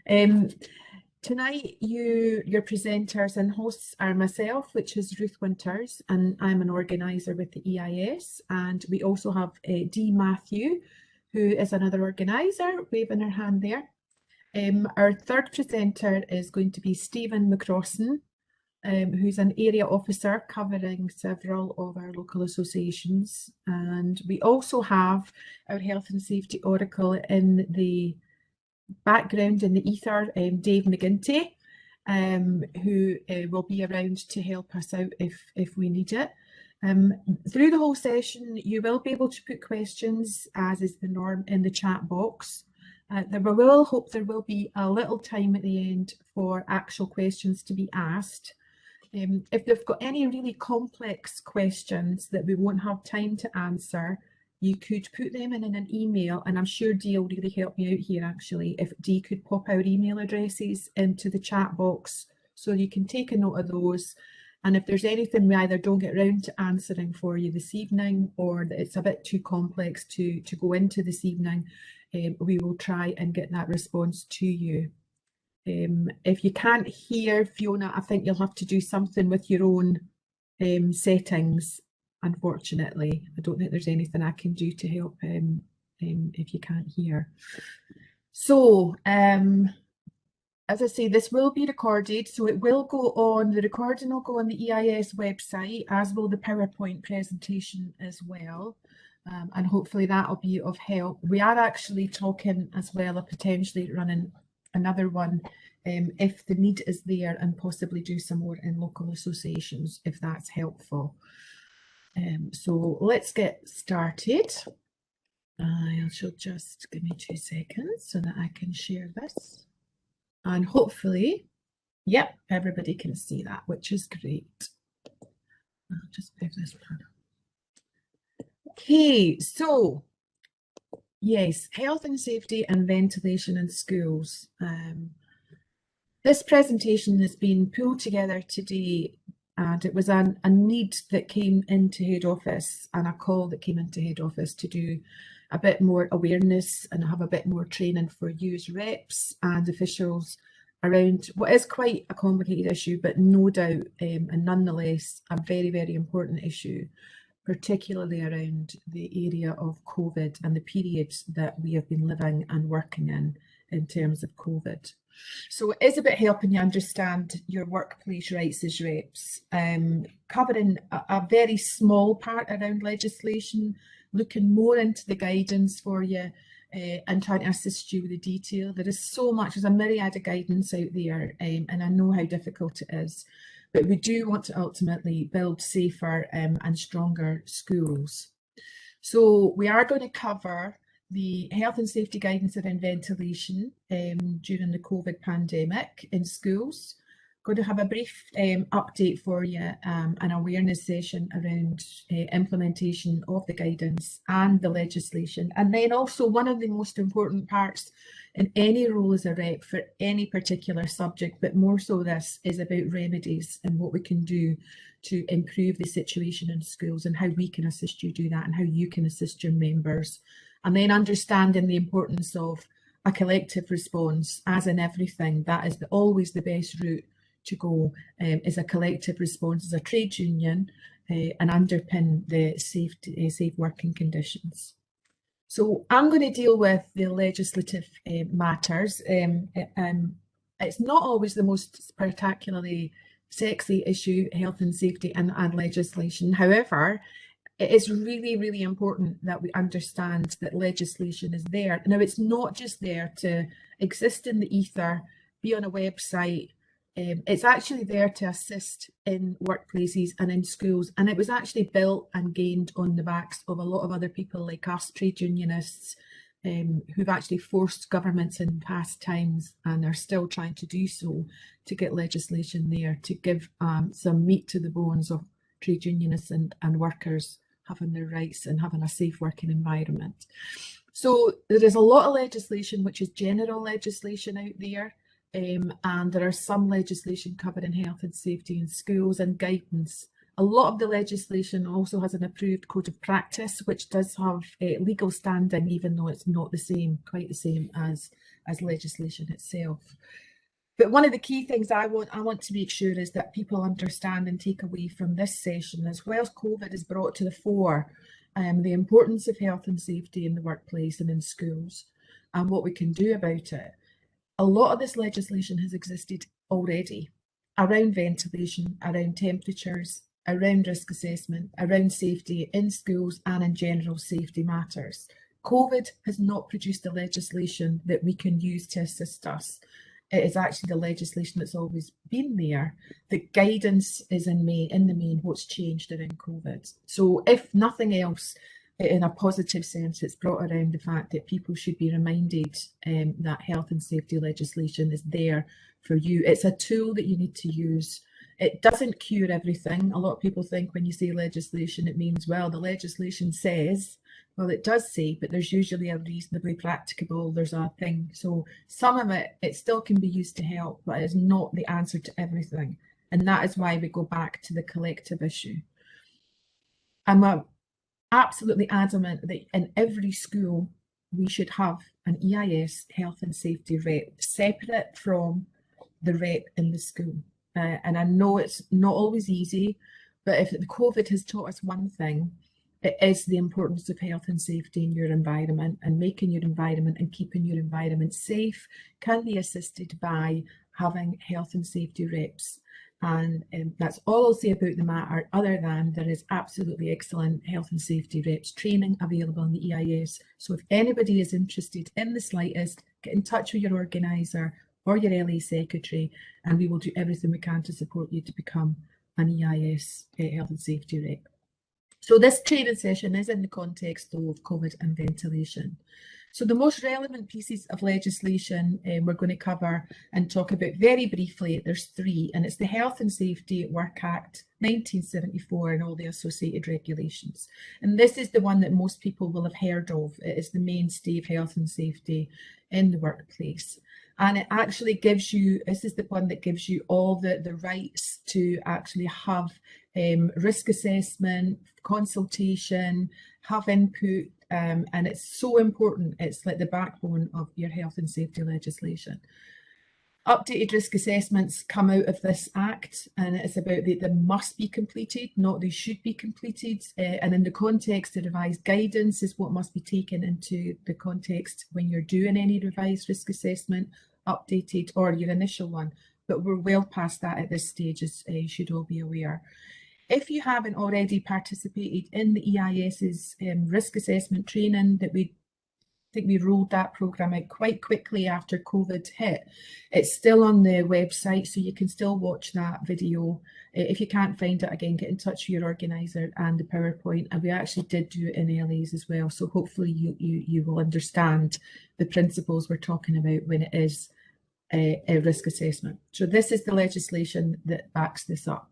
Tonight, your presenters and hosts are myself, which is Ruth Winters, and I'm an organiser with the EIS. And we also have Dee Matthew, who is another organiser, waving her hand there. Our third presenter is going to be Stephen McCrossan, who's an area officer covering several of our local associations. And we also have our health and safety oracle in the background in the ether, Dave McGinty, who will be around to help us out if we need it. Through the whole session, you will be able to put questions, as is the norm, in the chat box. There will be a little time at the end for actual questions to be asked. If they've got any really complex questions that we won't have time to answer, you could put them in an email, and I'm sure Dee will really help me out here actually, if Dee could pop our email addresses into the chat box so you can take a note of those. And if there's anything we either don't get around to answering for you this evening, or that it's a bit too complex to go into this evening, we will try and get that response to you. If you can't hear Fiona, I think you'll have to do something with your own settings. Unfortunately, I don't think there's anything I can do to help if you can't hear. So, as I say, this will be recorded, so it will go on, the recording will go on the EIS website, as will the PowerPoint presentation as well. And hopefully that'll be of help. We are actually talking as well of potentially running another one if the need is there, and possibly do some more in local associations if that's helpful. So let's get started. I shall just give me 2 seconds so that I can share this. And hopefully, yep, everybody can see that, which is great. I'll just move this down. Okay, so yes, health and safety and ventilation in schools. This presentation has been pulled together today, and it was a need that came into head office, and a call that came into head office to do a bit more awareness and have a bit more training for you as reps and officials around what is quite a complicated issue, but no doubt and nonetheless a very, very important issue, particularly around the area of COVID and the periods that we have been living and working in terms of COVID. So it is about helping you understand your workplace rights as reps, covering a very small part around legislation, looking more into the guidance for you, and trying to assist you with the detail. There is so much, there's a myriad of guidance out there, and I know how difficult it is, but we do want to ultimately build safer and stronger schools. So we are going to cover the health and safety guidance around ventilation during the COVID pandemic in schools. Going to have a brief update for you, an awareness session around implementation of the guidance and the legislation. And then also one of the most important parts in any role as a rep for any particular subject, but more so this, is about remedies and what we can do to improve the situation in schools, and how we can assist you do that, and how you can assist your members. And then understanding the importance of a collective response, as in everything. That is always the best route to go, is a collective response as a trade union, and underpin the safe working conditions. So I'm going to deal with the legislative matters. It's not always the most spectacularly sexy issue, health and safety and legislation. However, it is really, really important that we understand that legislation is there. Now, it's not just there to exist in the ether, be on a website. It's actually there to assist in workplaces and in schools. And it was actually built and gained on the backs of a lot of other people like us, trade unionists, who've actually forced governments in past times, and are still trying to do so, to get legislation there to give some meat to the bones of trade unionists and workers having their rights and having a safe working environment. So there is a lot of legislation which is general legislation out there, and there are some legislation covering health and safety in schools and guidance. A lot of the legislation also has an approved code of practice, which does have legal standing, even though it's not the same, quite the same as as legislation itself. But one of the key things I want to make sure is that people understand and take away from this session, as well as COVID has brought to the fore the importance of health and safety in the workplace and in schools, and what we can do about it. A lot of this legislation has existed already around ventilation, around temperatures, around risk assessment, around safety in schools and in general safety matters. COVID has not produced the legislation that we can use to assist us. It is actually the legislation that's always been there. The guidance is in the main what's changed around COVID. So if nothing else, in a positive sense, it's brought around the fact that people should be reminded that health and safety legislation is there for you. It's a tool that you need to use. It doesn't cure everything. A lot of people think when you say legislation, it means, well, the legislation says, well, it does say, but there's usually a reasonably practicable, there's a thing. So some of it still can be used to help, but it's not the answer to everything. And that is why we go back to the collective issue. I'm absolutely adamant that in every school, we should have an EIS health and safety rep separate from the rep in the school. And I know it's not always easy, but if the COVID has taught us one thing, it is the importance of health and safety in your environment, and making your environment and keeping your environment safe can be assisted by having health and safety reps. And that's all I'll say about the matter, other than there is absolutely excellent health and safety reps training available in the EIS. So if anybody is interested in the slightest, get in touch with your organiser or your LA secretary, and we will do everything we can to support you to become an EIS health and safety rep. So this training session is in the context though of COVID and ventilation. So the most relevant pieces of legislation we're going to cover and talk about very briefly, there's three, and it's the Health and Safety Work Act 1974 and all the associated regulations. And this is the one that most people will have heard of. It is the mainstay of health and safety in the workplace. And it actually gives you, this is the one that gives you all the rights to actually have risk assessment, consultation, have input, and it's so important. It's like the backbone of your health and safety legislation. Updated risk assessments come out of this act, and it's about they must be completed, not they should be completed. And in the context, the revised guidance is what must be taken into the context when you're doing any revised risk assessment, updated or your initial one. But we're well past that at this stage, as you should all be aware. If you haven't already participated in the EIS's risk assessment training, that we think we rolled that programme out quite quickly after COVID hit. It's still on the website, so you can still watch that video. If you can't find it, again, get in touch with your organiser and the PowerPoint. And we actually did do it in LAs as well, so hopefully you will understand the principles we're talking about when it is a risk assessment. So this is the legislation that backs this up.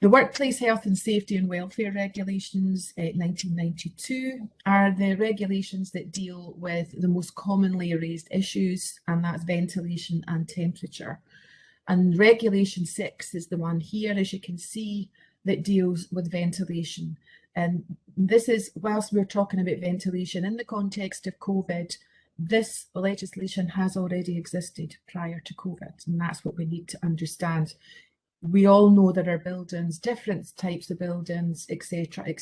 The Workplace Health and Safety and Welfare Regulations 1992 are the regulations that deal with the most commonly raised issues, and that's ventilation and temperature. And Regulation 6 is the one here, as you can see, that deals with ventilation. And this is, whilst we're talking about ventilation in the context of COVID, this legislation has already existed prior to COVID, and that's what we need to understand. We all know there are buildings, different types of buildings, etc.,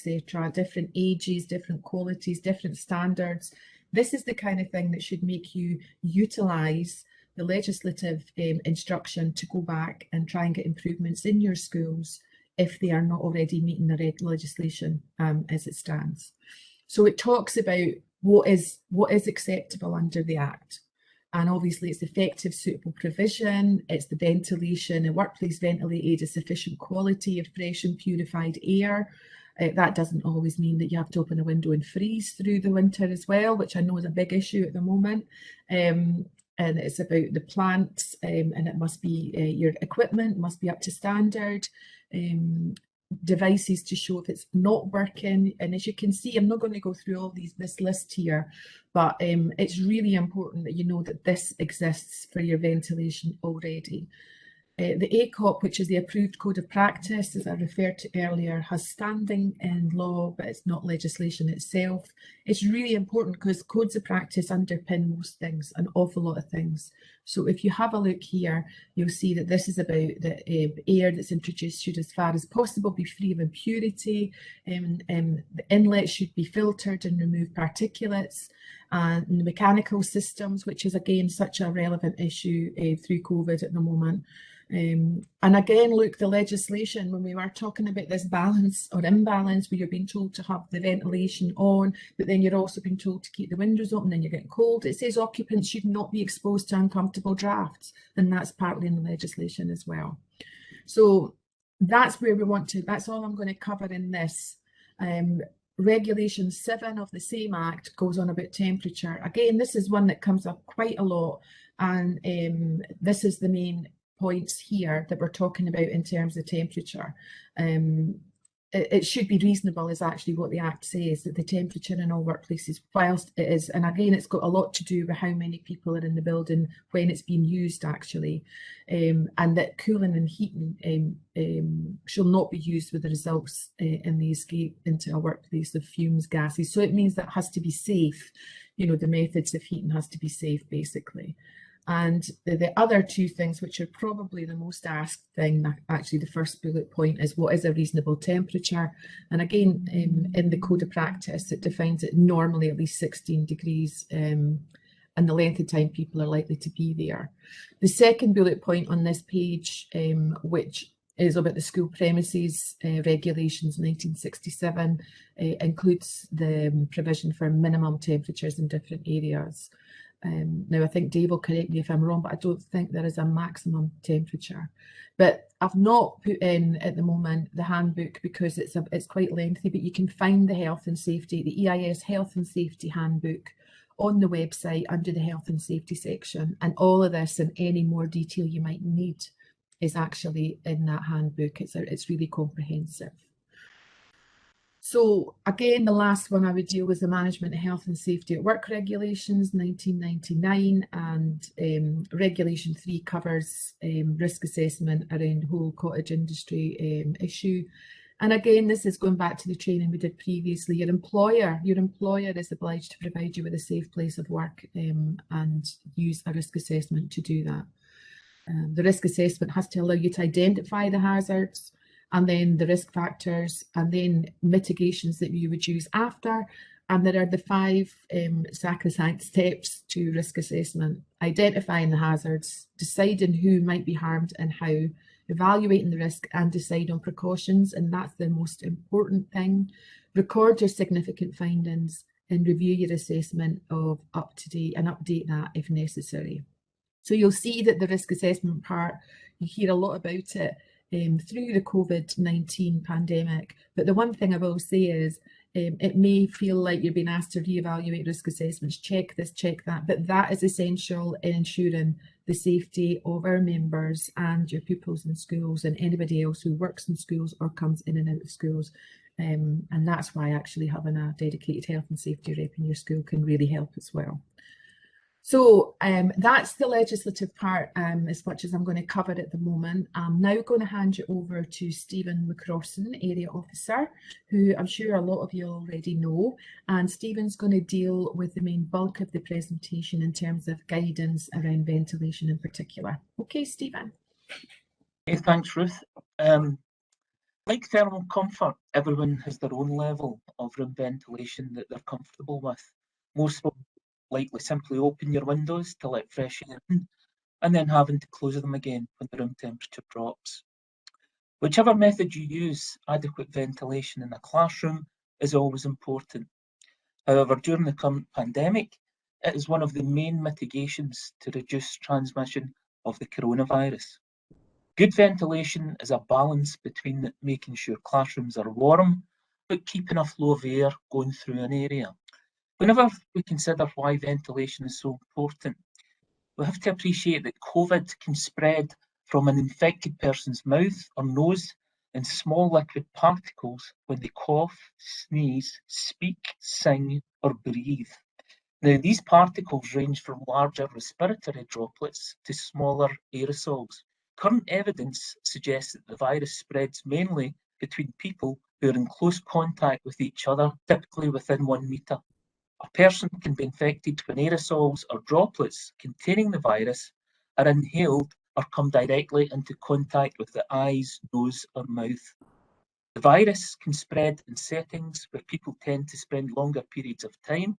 different ages, different qualities, different standards. This is the kind of thing that should make you utilise the legislative instruction to go back and try and get improvements in your schools if they are not already meeting the legislation as it stands. So it talks about what is acceptable under the Act. And obviously it's effective, suitable provision, it's the ventilation, and workplace ventilated a sufficient quality of fresh and purified air. That doesn't always mean that you have to open a window and freeze through the winter as well, which I know is a big issue at the moment. And it's about the plants, and it must be, your equipment must be up to standard. Devices to show if it's not working, and as you can see, I'm not going to go through all this list here, but it's really important that you know that this exists for your ventilation already. The ACOP, which is the approved code of practice, as I referred to earlier, has standing in law, but it's not legislation itself. It's really important because codes of practice underpin most things, an awful lot of things. So if you have a look here, you'll see that this is about the air that's introduced should, as far as possible, be free of impurity. The inlets should be filtered and remove particulates. And the mechanical systems, which is again such a relevant issue through COVID at the moment. And again, look, the legislation, when we were talking about this balance or imbalance, where you're being told to have the ventilation on, but then you're also being told to keep the windows open, then you're getting cold. It says occupants should not be exposed to uncomfortable drafts, and that's partly in the legislation as well. So that's where we want to, that's all I'm going to cover in this. Regulation 7 of the same Act goes on about temperature. Again, this is one that comes up quite a lot, and this is the main points here that we're talking about in terms of temperature. It should be reasonable is actually what the Act says, that the temperature in all workplaces, whilst it is, and again, it's got a lot to do with how many people are in the building when it's being used actually, and that cooling and heating shall not be used with the results in the escape into a workplace of fumes, gases. So it means that it has to be safe. You know, the methods of heating has to be safe basically. And the other two things, which are probably the most asked thing, actually the first bullet point, is what is a reasonable temperature? And again, in the code of practice, it defines it normally at least 16 degrees and the length of time people are likely to be there. The second bullet point on this page, which is about the school premises regulations 1967, includes the provision for minimum temperatures in different areas. Now, I think Dave will correct me if I'm wrong, but I don't think there is a maximum temperature. But I've not put in at the moment the handbook because it's quite lengthy, but you can find the health and safety, the EIS health and safety handbook on the website under the health and safety section. And all of this and any more detail you might need is actually in that handbook. It's really comprehensive. So again, the last one I would deal with the Management of Health and Safety at Work Regulations 1999, and Regulation 3 covers risk assessment around the whole cottage industry issue. And again, this is going back to the training we did previously. Your employer is obliged to provide you with a safe place of work and use a risk assessment to do that. The risk assessment has to allow you to identify the hazards, and then the risk factors, and then mitigations that you would use after. And there are the 5 sacrosanct steps to risk assessment: identifying the hazards, deciding who might be harmed and how, evaluating the risk and decide on precautions, and that's the most important thing. Record your significant findings and review your assessment of up to date and update that if necessary. So you'll see that the risk assessment part, you hear a lot about it through the COVID-19 pandemic. But the one thing I will say is it may feel like you're being asked to reevaluate risk assessments, check this, check that, but that is essential in ensuring the safety of our members and your pupils in schools and anybody else who works in schools or comes in and out of schools. And that's why actually having a dedicated health and safety rep in your school can really help as well. So that's the legislative part as much as I'm going to cover at the moment. I'm now going to hand you over to Stephen McCrossan, Area Officer, who I'm sure a lot of you already know. And Stephen's going to deal with the main bulk of the presentation in terms of guidance around ventilation in particular. Okay, Stephen. Hey, thanks, Ruth. Like thermal comfort, everyone has their own level of room ventilation that they're comfortable with. Most will likely simply open your windows to let fresh air in, and then having to close them again when the room temperature drops. Whichever method you use, adequate ventilation in a classroom is always important. However, during the current pandemic, it is one of the main mitigations to reduce transmission of the coronavirus. Good ventilation is a balance between making sure classrooms are warm, but keep enough flow of air going through an area. Whenever we consider why ventilation is so important, we have to appreciate that COVID can spread from an infected person's mouth or nose in small liquid particles when they cough, sneeze, speak, sing, or breathe. Now, these particles range from larger respiratory droplets to smaller aerosols, Current evidence suggests that the virus spreads mainly between people who are in close contact with each other, typically within 1 metre. A person can be infected when aerosols or droplets containing the virus are inhaled or come directly into contact with the eyes, nose, or mouth. The virus can spread in settings where people tend to spend longer periods of time,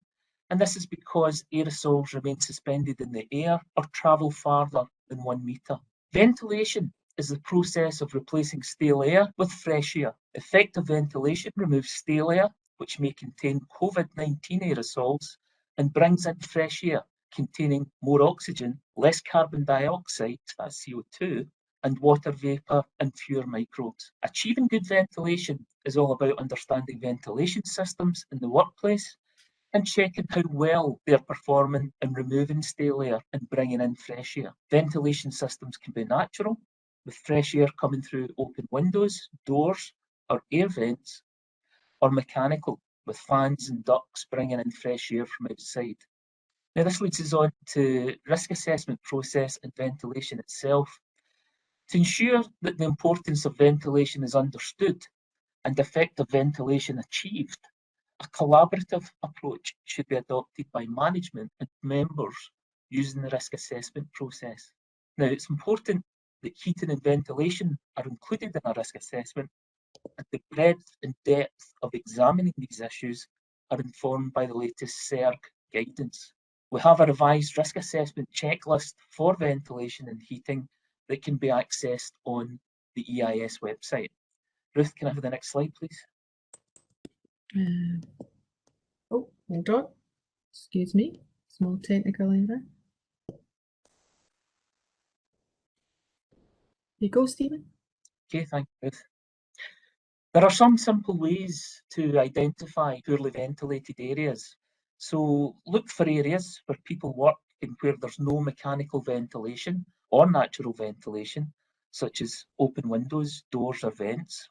and this is because aerosols remain suspended in the air or travel farther than 1 metre. Ventilation is the process of replacing stale air with fresh air. Effective ventilation removes stale air, which may contain COVID-19 aerosols, and brings in fresh air containing more oxygen, less carbon dioxide, that's CO2, and water vapour and fewer microbes. Achieving good ventilation is all about understanding ventilation systems in the workplace and checking how well they're performing in removing stale air and bringing in fresh air. Ventilation systems can be natural, with fresh air coming through open windows, doors, or air vents, or mechanical, with fans and ducts bringing in fresh air from outside. Now, this leads us on to risk assessment process and ventilation itself. To ensure that the importance of ventilation is understood and effective ventilation achieved, a collaborative approach should be adopted by management and members using the risk assessment process. Now, it's important that heating and ventilation are included in a risk assessment, and the breadth and depth of examining these issues are informed by the latest CERG guidance. We have a revised risk assessment checklist for ventilation and heating that can be accessed on the EIS website. Ruth, can I have the next slide, please? Oh, hold on. Excuse me. Small technical error. Here you go, Stephen. Okay, thank you, Ruth. There are some simple ways to identify poorly ventilated areas. So look for areas where people work and where there's no mechanical ventilation or natural ventilation, such as open windows, doors, or vents.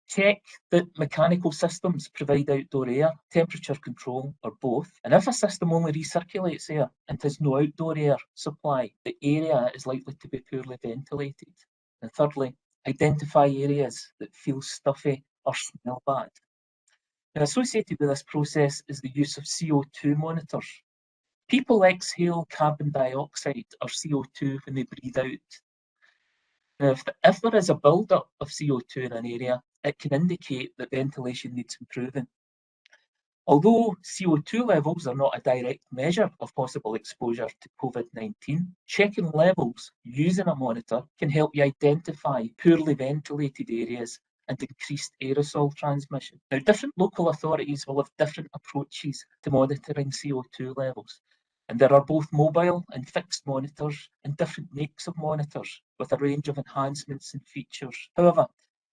Check that mechanical systems provide outdoor air, temperature control, or both. And if a system only recirculates air and has no outdoor air supply, the area is likely to be poorly ventilated. And thirdly, identify areas that feel stuffy or smell bad. Now, associated with this process is the use of CO2 monitors. People exhale carbon dioxide or CO2 when they breathe out. Now, if there is a build-up of CO2 in an area, it can indicate that ventilation needs improving. Although CO2 levels are not a direct measure of possible exposure to COVID-19, checking levels using a monitor can help you identify poorly ventilated areas and increased aerosol transmission. Now, different local authorities will have different approaches to monitoring CO2 levels. And there are both mobile and fixed monitors and different makes of monitors with a range of enhancements and features. However,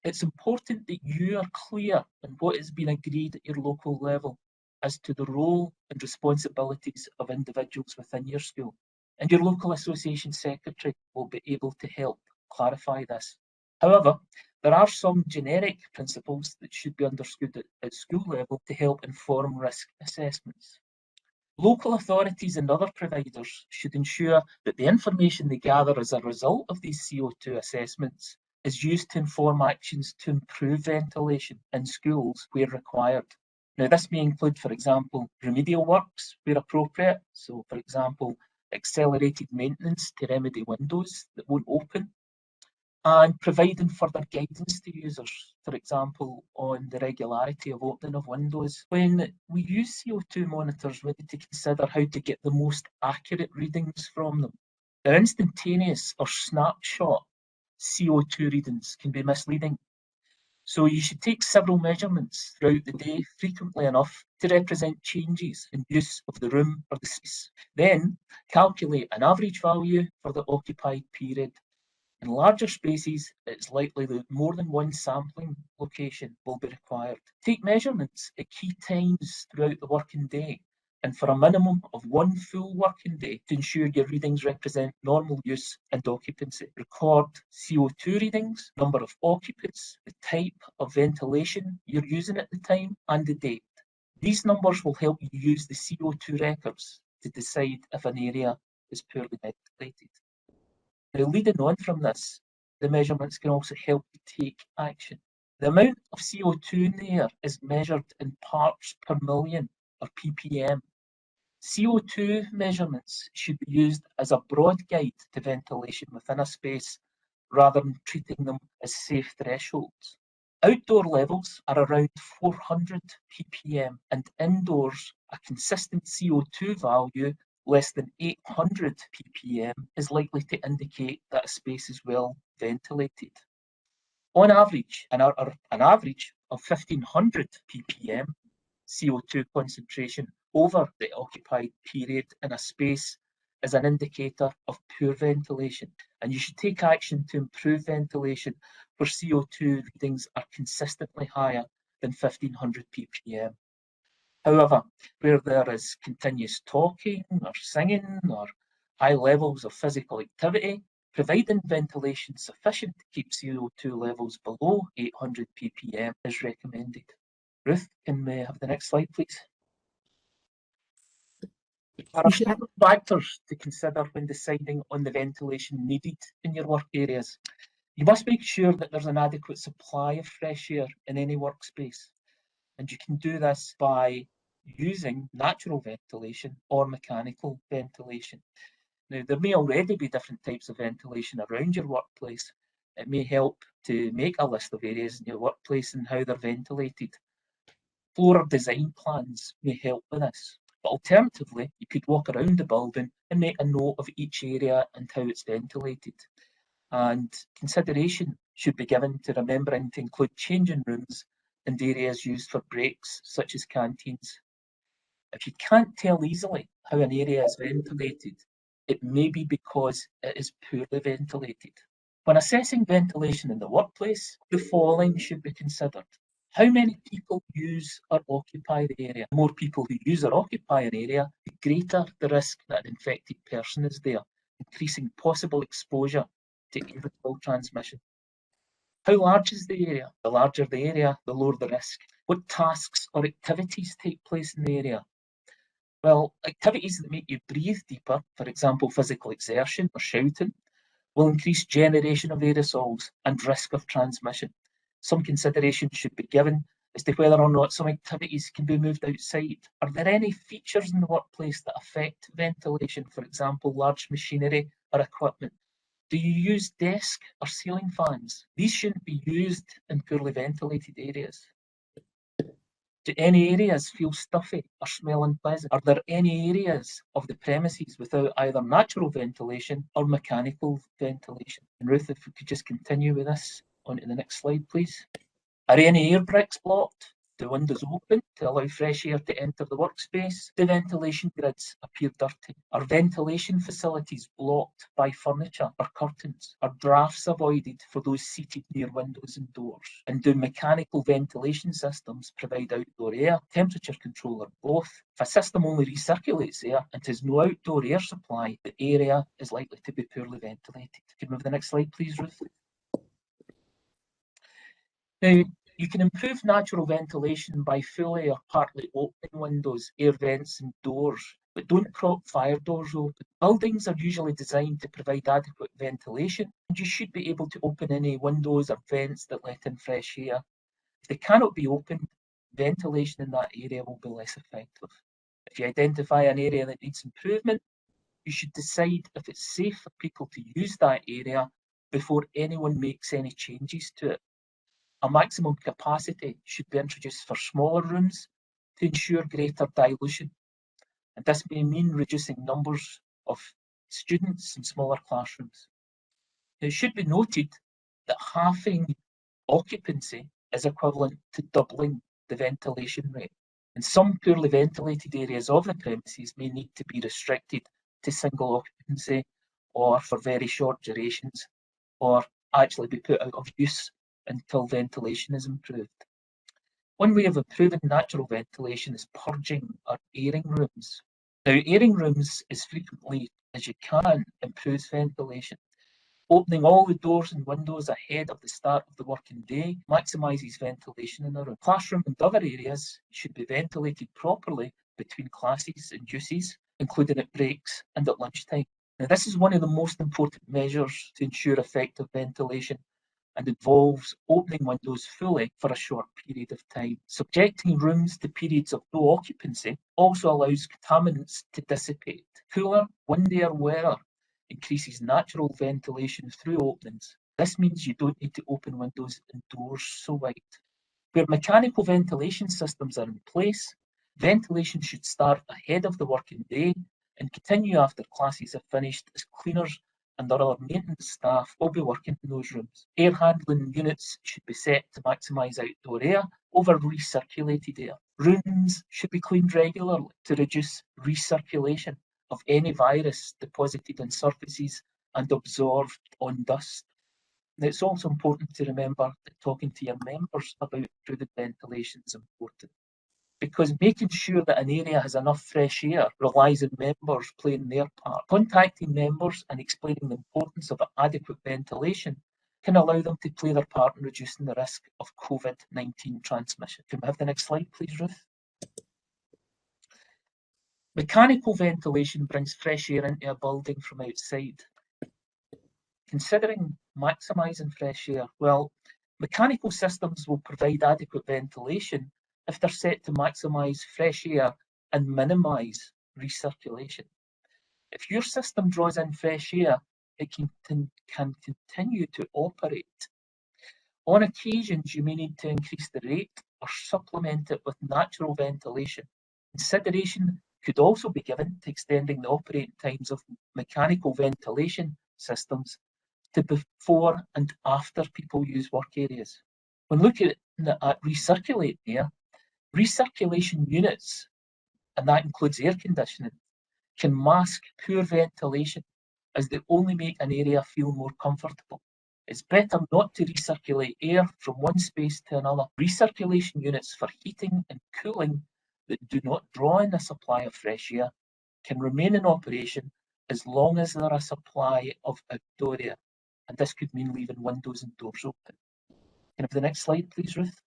it's important that you are clear on what has been agreed at your local level as to the role and responsibilities of individuals within your school. And your local association secretary will be able to help clarify this. However, there are some generic principles that should be understood at school level to help inform risk assessments. Local authorities and other providers should ensure that the information they gather as a result of these CO2 assessments is used to inform actions to improve ventilation in schools where required. Now, this may include, for example, remedial works where appropriate. So, for example, accelerated maintenance to remedy windows that won't open, and providing further guidance to users, for example, on the regularity of opening of windows. When we use CO2 monitors, we need to consider how to get the most accurate readings from them. Now, instantaneous or snapshot CO2 readings can be misleading. So you should take several measurements throughout the day, frequently enough, to represent changes in use of the room or the space. Then calculate an average value for the occupied period. In larger spaces, it's likely that more than one sampling location will be required. Take measurements at key times throughout the working day and for a minimum of one full working day to ensure your readings represent normal use and occupancy. Record CO2 readings, number of occupants, the type of ventilation you're using at the time, and the date. These numbers will help you use the CO2 records to decide if an area is poorly ventilated. Now, leading on from this, the measurements can also help you take action. The amount of CO2 in the air is measured in parts per million, or ppm. CO2 measurements should be used as a broad guide to ventilation within a space, rather than treating them as safe thresholds. Outdoor levels are around 400 ppm, and indoors, a consistent CO2 value less than 800 ppm is likely to indicate that a space is well ventilated. On average, an average of 1500 ppm CO2 concentration over the occupied period in a space is an indicator of poor ventilation, and you should take action to improve ventilation where CO2 readings are consistently higher than 1500 ppm. However, where there is continuous talking or singing or high levels of physical activity, providing ventilation sufficient to keep CO2 levels below 800 ppm is recommended. Ruth, can we have the next slide, please? There are several factors to consider when deciding on the ventilation needed in your work areas. You must make sure that there's an adequate supply of fresh air in any workspace, and you can do this by using natural ventilation or mechanical ventilation. Now, there may already be different types of ventilation around your workplace. It may help to make a list of areas in your workplace and how they're ventilated. Floor design plans may help with this, but alternatively, you could walk around the building and make a note of each area and how it's ventilated. And consideration should be given to remembering to include changing rooms and areas used for breaks, such as canteens. If you can't tell easily how an area is ventilated, it may be because it is poorly ventilated. When assessing ventilation in the workplace, the following should be considered. How many people use or occupy the area? The more people who use or occupy an area, the greater the risk that an infected person is there, increasing possible exposure to aerosol transmission. How large is the area? The larger the area, the lower the risk. What tasks or activities take place in the area? Well, activities that make you breathe deeper, for example, physical exertion or shouting, will increase generation of aerosols and risk of transmission. Some consideration should be given as to whether or not some activities can be moved outside. Are there any features in the workplace that affect ventilation, for example, large machinery or equipment? Do you use desk or ceiling fans? These shouldn't be used in poorly ventilated areas. Do any areas feel stuffy or smell unpleasant? Are there any areas of the premises without either natural ventilation or mechanical ventilation? And Ruth, if we could just continue with this on to the next slide, please. Are any air bricks blocked? Do windows open to allow fresh air to enter the workspace? Do ventilation grids appear dirty? Are ventilation facilities blocked by furniture or curtains? Are drafts avoided for those seated near windows and doors? And do mechanical ventilation systems provide outdoor air, temperature control, or both? If a system only recirculates air and has no outdoor air supply, the area is likely to be poorly ventilated. Can we move the next slide, please, Ruth? Now, you can improve natural ventilation by fully or partly opening windows, air vents and doors, but don't prop fire doors open. Buildings are usually designed to provide adequate ventilation, and you should be able to open any windows or vents that let in fresh air. If they cannot be opened, ventilation in that area will be less effective. If you identify an area that needs improvement, you should decide if it's safe for people to use that area before anyone makes any changes to it. A maximum capacity should be introduced for smaller rooms to ensure greater dilution, and this may mean reducing numbers of students in smaller classrooms. It should be noted that halving occupancy is equivalent to doubling the ventilation rate, and some poorly ventilated areas of the premises may need to be restricted to single occupancy or for very short durations, or actually be put out of use until ventilation is improved. One way of improving natural ventilation is purging or airing rooms. Now, airing rooms as frequently as you can improves ventilation. Opening all the doors and windows ahead of the start of the working day maximises ventilation in a room. Classroom and other areas should be ventilated properly between classes and uses, including at breaks and at lunchtime. Now, this is one of the most important measures to ensure effective ventilation and involves opening windows fully for a short period of time. Subjecting rooms to periods of no occupancy also allows contaminants to dissipate. Cooler, windier weather increases natural ventilation through openings. This means you don't need to open windows and doors so wide. Where mechanical ventilation systems are in place, ventilation should start ahead of the working day and continue after classes have finished, as cleaners and other maintenance staff will be working in those rooms. Air handling units should be set to maximise outdoor air over recirculated air. Rooms should be cleaned regularly to reduce recirculation of any virus deposited on surfaces and absorbed on dust. Now, it's also important to remember that talking to your members about improved ventilation is important, because making sure that an area has enough fresh air relies on members playing their part. Contacting members and explaining the importance of adequate ventilation can allow them to play their part in reducing the risk of COVID-19 transmission. Can we have the next slide, please, Ruth? Mechanical ventilation brings fresh air into a building from outside. Considering maximising fresh air, well, mechanical systems will provide adequate ventilation if they're set to maximise fresh air and minimise recirculation. If your system draws in fresh air, it can continue to operate. On occasions, you may need to increase the rate or supplement it with natural ventilation. Consideration could also be given to extending the operating times of mechanical ventilation systems to before and after people use work areas. When looking at recirculating air, recirculation units, and that includes air conditioning, can mask poor ventilation as they only make an area feel more comfortable. It's better not to recirculate air from one space to another. Recirculation units for heating and cooling that do not draw in a supply of fresh air can remain in operation as long as there are a supply of outdoor air. And this could mean leaving windows and doors open. Can I have the next slide, please, Ruth?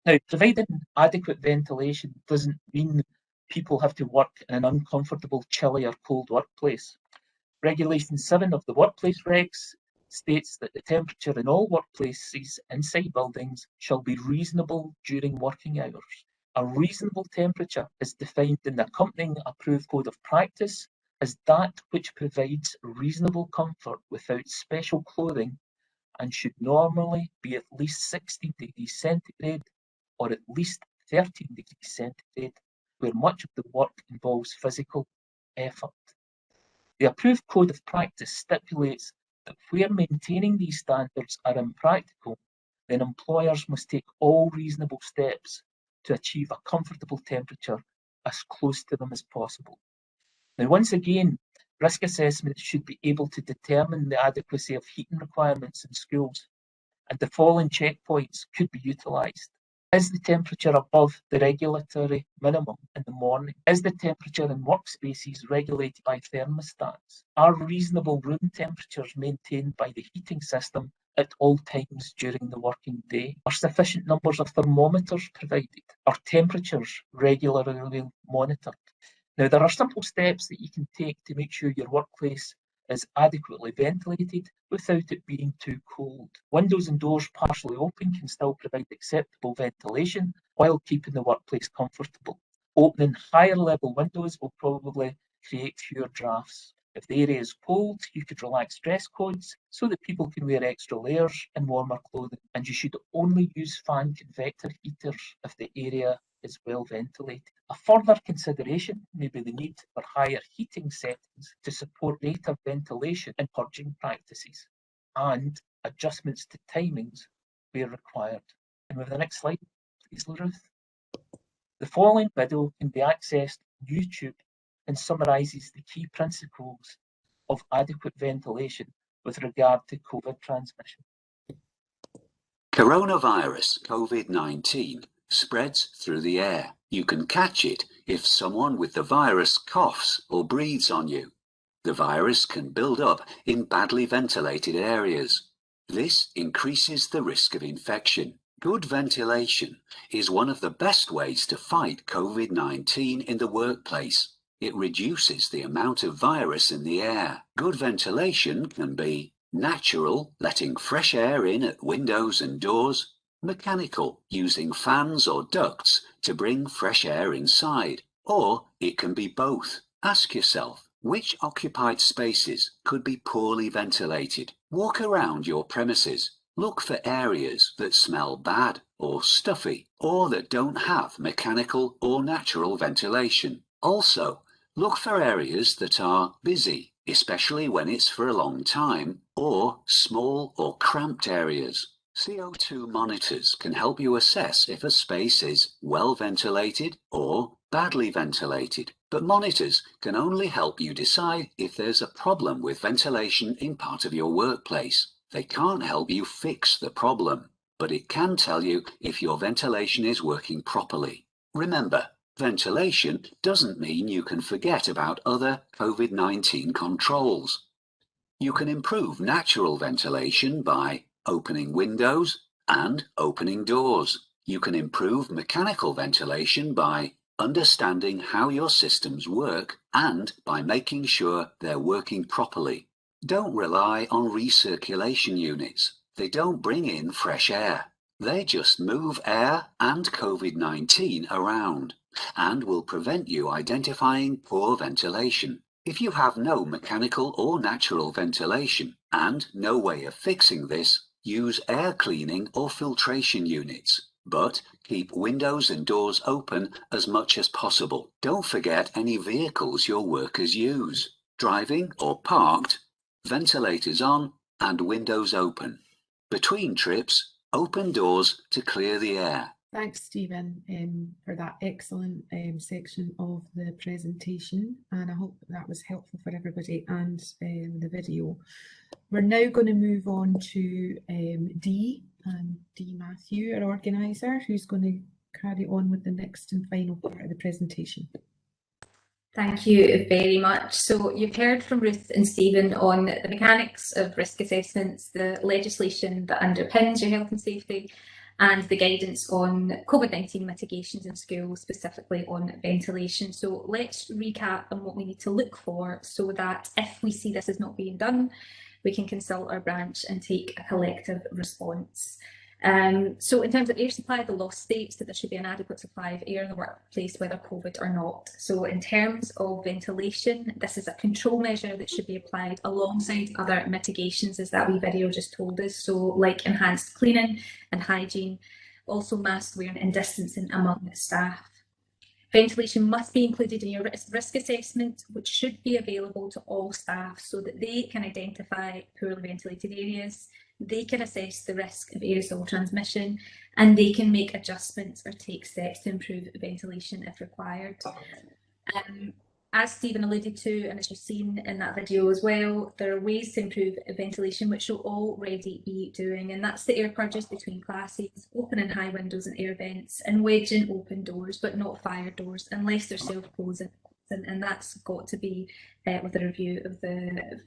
Now, providing adequate ventilation doesn't mean people have to work in an uncomfortable, chilly or cold workplace. Regulation 7 of the Workplace Regs states that the temperature in all workplaces inside buildings shall be reasonable during working hours. A reasonable temperature is defined in the accompanying approved code of practice as that which provides reasonable comfort without special clothing and should normally be at least 16 degrees centigrade or at least 13 degrees centigrade, where much of the work involves physical effort. The approved code of practice stipulates that where maintaining these standards are impractical, then employers must take all reasonable steps to achieve a comfortable temperature as close to them as possible. Now, once again, risk assessments should be able to determine the adequacy of heating requirements in schools, and the following checkpoints could be utilised. Is the temperature above the regulatory minimum in the morning? Is the temperature in workspaces regulated by thermostats? Are reasonable room temperatures maintained by the heating system at all times during the working day? Are sufficient numbers of thermometers provided? Are temperatures regularly monitored? Now, there are simple steps that you can take to make sure your workplace is adequately ventilated without it being too cold. Windows and doors partially open can still provide acceptable ventilation while keeping the workplace comfortable. Opening higher level windows will probably create fewer drafts. If the area is cold, you could relax dress codes so that people can wear extra layers and warmer clothing, and you should only use fan convector heaters if the area is well ventilated. A further consideration may be the need for higher heating settings to support greater ventilation and purging practices, and adjustments to timings where required. And with the next slide, please, Ruth. The following video can be accessed on YouTube and summarises the key principles of adequate ventilation with regard to COVID transmission. Coronavirus, COVID-19, spreads through the air. You can catch it if someone with the virus coughs or breathes on you. The virus can build up in badly ventilated areas. This increases the risk of infection. Good ventilation is one of the best ways to fight COVID-19 in the workplace. It reduces the amount of virus in the air. Good ventilation can be natural, letting fresh air in at windows and doors, mechanical, using fans or ducts to bring fresh air inside, or it can be both. Ask yourself, which occupied spaces could be poorly ventilated? Walk around your premises. Look for areas that smell bad or stuffy, or that don't have mechanical or natural ventilation. Also, look for areas that are busy, especially when it's for a long time, or small or cramped areas. CO2 monitors can help you assess if a space is well ventilated or badly ventilated, but monitors can only help you decide if there's a problem with ventilation in part of your workplace. They can't help you fix the problem, but it can tell you if your ventilation is working properly. Remember, ventilation doesn't mean you can forget about other COVID-19 controls. You can improve natural ventilation by opening windows and opening doors. You can improve mechanical ventilation by understanding how your systems work and by making sure they're working properly. Don't rely on recirculation units. They don't bring in fresh air. They just move air and COVID-19 around and will prevent you identifying poor ventilation. If you have no mechanical or natural ventilation and no way of fixing this, use air cleaning or filtration units. But keep windows and doors open as much as possible. Don't forget any vehicles your workers use. Driving or parked, ventilators on and windows open. Between trips, open doors to clear the air. Thanks, Stephen, for that excellent section of the presentation, and I hope that was helpful for everybody and the video. We're now going to move on to Dee Matthew, our organiser, who's going to carry on with the next and final part of the presentation. Thank you very much. So you've heard from Ruth and Stephen on the mechanics of risk assessments, the legislation that underpins your health and safety, and the guidance on COVID-19 mitigations in schools, specifically on ventilation. So let's recap on what we need to look for so that if we see this is not being done, we can consult our branch and take a collective response. So in terms of air supply, the law states that there should be an adequate supply of air in the workplace, whether COVID or not. So in terms of ventilation, this is a control measure that should be applied alongside other mitigations, as that wee video just told us. So like enhanced cleaning and hygiene, also mask wearing and distancing among staff. Ventilation must be included in your risk assessment, which should be available to all staff so that they can identify poorly ventilated areas, they can assess the risk of aerosol transmission, and they can make adjustments or take steps to improve ventilation if required. As Stephen alluded to, and as you've seen in that video as well, there are ways to improve ventilation which you'll already be doing, and that's the air purges between classes, opening high windows and air vents, and wedging open doors, but not fire doors, unless they're self-closing, and that's got to be with a review of the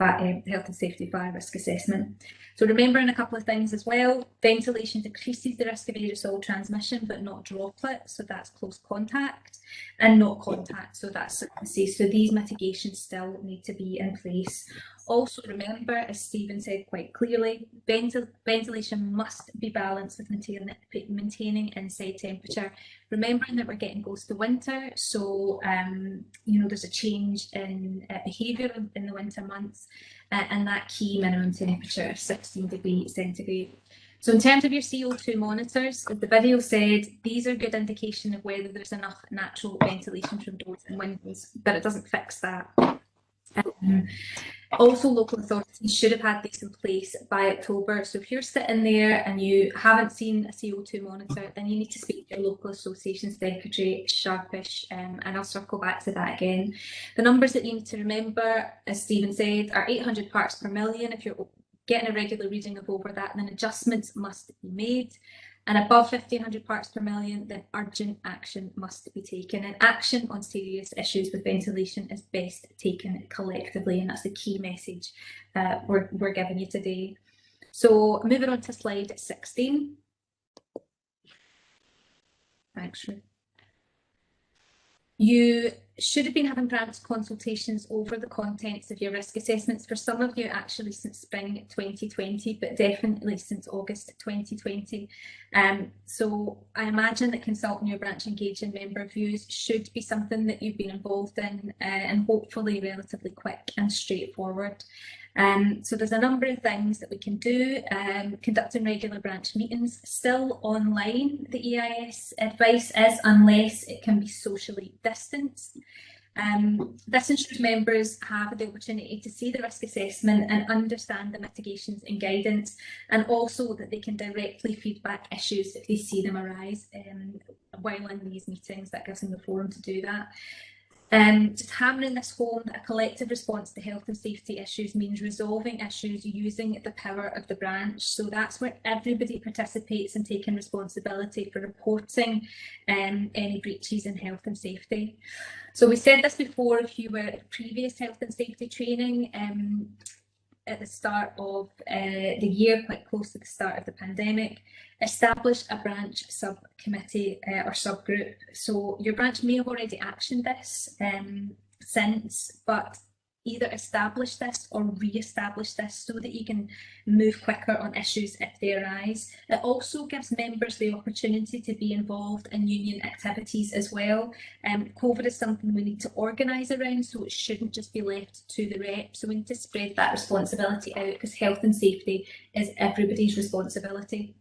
health and safety fire risk assessment. So remembering a couple of things as well, ventilation decreases the risk of aerosol transmission, but not droplet, so that's close contact, and not contact, so that's surfaces. So these mitigations still need to be in place. Also remember, as Stephen said quite clearly, ventilation must be balanced with maintaining inside temperature. Remembering that we're getting close to winter, so you know, there's a change in behaviour in the winter months, and that key minimum temperature of 16 degrees centigrade. So in terms of your CO2 monitors, as the video said, these are a good indication of whether there's enough natural ventilation from doors and windows, but it doesn't fix that. Also, local authorities should have had this in place by October. So if you're sitting there and you haven't seen a CO2 monitor, then you need to speak to your local association secretary, sharpish, and I'll circle back to that again. The numbers that you need to remember, as Stephen said, are 800 parts per million. If you're getting a regular reading of over that, then adjustments must be made. And above 1500 parts per million, then urgent action must be taken. And action on serious issues with ventilation is best taken collectively, and that's the key message we're giving you today. So moving on to slide 16. Thanks, Ruth. You should have been having branch consultations over the contents of your risk assessments. For some of you, actually since spring 2020, but definitely since August 2020. So I imagine that consulting your branch engaging member views should be something that you've been involved in, and hopefully relatively quick and straightforward. So there's a number of things that we can do. Conducting regular branch meetings, still online, the EIS advice is, unless it can be socially distanced. This ensures members have the opportunity to see the risk assessment and understand the mitigations and guidance, and also that they can directly feedback issues if they see them arise while in these meetings. That gives them the forum to do that. Just hammering this home that a collective response to health and safety issues means resolving issues using the power of the branch. So that's where everybody participates in taking responsibility for reporting any breaches in health and safety. So we said this before, if you were at previous health and safety training at the start of the year, quite close to the start of the pandemic, establish a branch subcommittee or subgroup. So your branch may have already actioned this since, but either establish this or re-establish this so that you can move quicker on issues if they arise. It also gives members the opportunity to be involved in union activities as well. COVID is something we need to organise around, so it shouldn't just be left to the rep. So we need to spread that responsibility out, because health and safety is everybody's responsibility.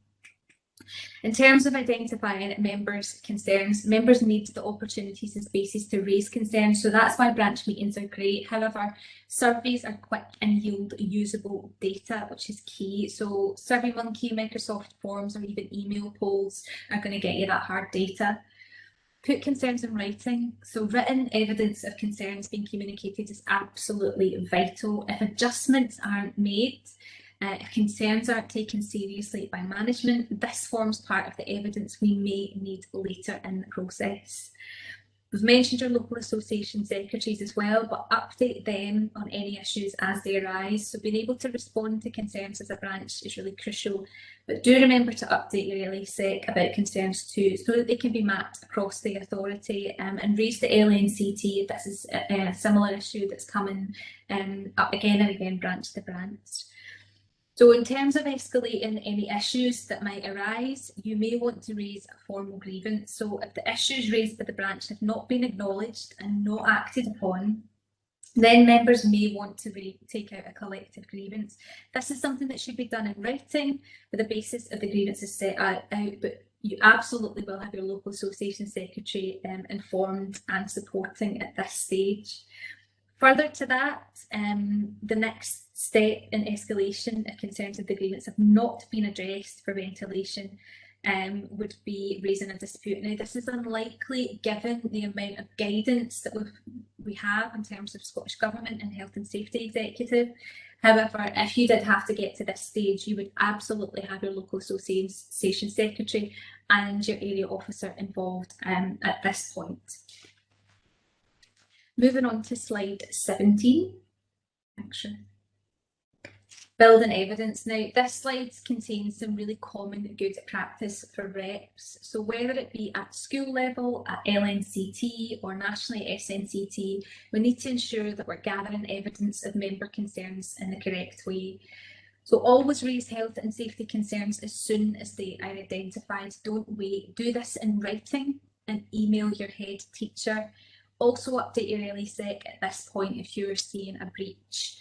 In terms of identifying members' concerns, members need the opportunities and spaces to raise concerns, so that's why branch meetings are great. However, surveys are quick and yield usable data, which is key. So SurveyMonkey, Microsoft Forms, or even email polls are going to get you that hard data. Put concerns in writing. So written evidence of concerns being communicated is absolutely vital. If adjustments aren't made, if concerns aren't taken seriously by management, this forms part of the evidence we may need later in the process. We've mentioned your local association secretaries as well, but update them on any issues as they arise. So being able to respond to concerns as a branch is really crucial. But do remember to update your LASEC about concerns too, so that they can be mapped across the authority, and raise the LNCT if this is a similar issue that's coming up again and again, branch to branch. So in terms of escalating any issues that might arise, you may want to raise a formal grievance. So if the issues raised by the branch have not been acknowledged and not acted upon, then members may want to take out a collective grievance. This is something that should be done in writing, where the basis of the grievance is set out, but you absolutely will have your local association secretary informed and supporting at this stage. Further to that, the next step in escalation if concerns of the grievance have not been addressed for ventilation would be raising a dispute. Now, this is unlikely given the amount of guidance that we have in terms of Scottish Government and Health and Safety Executive. However, if you did have to get to this stage, you would absolutely have your local association secretary and your area officer involved at this point. Moving on to slide 17. Actually, building evidence. Now, this slide contains some really common good practice for reps. So whether it be at school level, at LNCT or nationally SNCT, we need to ensure that we're gathering evidence of member concerns in the correct way. So always raise health and safety concerns as soon as they are identified. Don't wait. Do this in writing and email your head teacher. Also update your LASEC at this point if you're seeing a breach,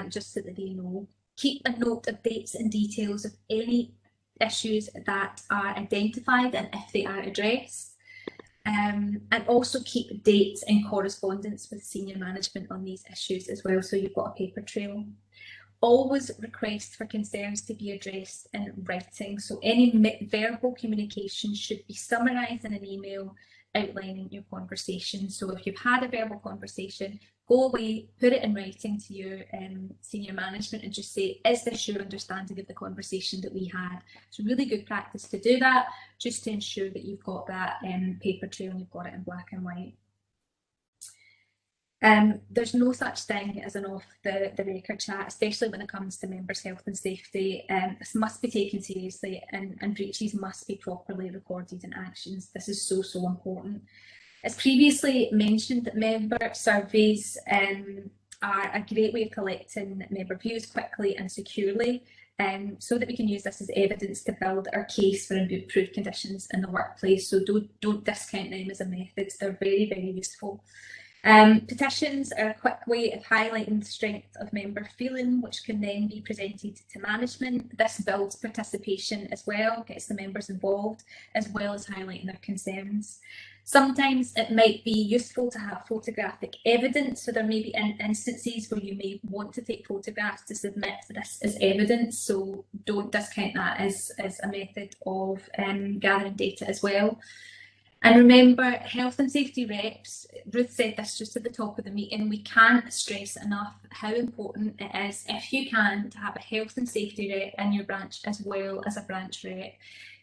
just so that they know. Keep a note of dates and details of any issues that are identified and if they are addressed. And also keep dates and correspondence with senior management on these issues as well, so you've got a paper trail. Always request for concerns to be addressed in writing. So any verbal communication should be summarised in an email outlining your conversation. So if you've had a verbal conversation, go away, put it in writing to your senior management and just say, is this your understanding of the conversation that we had? It's really good practice to do that, just to ensure that you've got that paper trail and you've got it in black and white. There's no such thing as an off the record chat, especially when it comes to members' health and safety. This must be taken seriously, and breaches must be properly recorded in actions. This is so, so important. As previously mentioned, member surveys are a great way of collecting member views quickly and securely, so that we can use this as evidence to build our case for improved conditions in the workplace. So don't discount them as a method. They're very, very useful. Petitions are a quick way of highlighting the strength of member feeling, which can then be presented to management. This builds participation as well, gets the members involved, as well as highlighting their concerns. Sometimes it might be useful to have photographic evidence, so there may be instances where you may want to take photographs to submit this as evidence, so don't discount that as a method of gathering data as well. And remember, health and safety reps, Ruth said this just at the top of the meeting, we can't stress enough how important it is, if you can, to have a health and safety rep in your branch as well as a branch rep.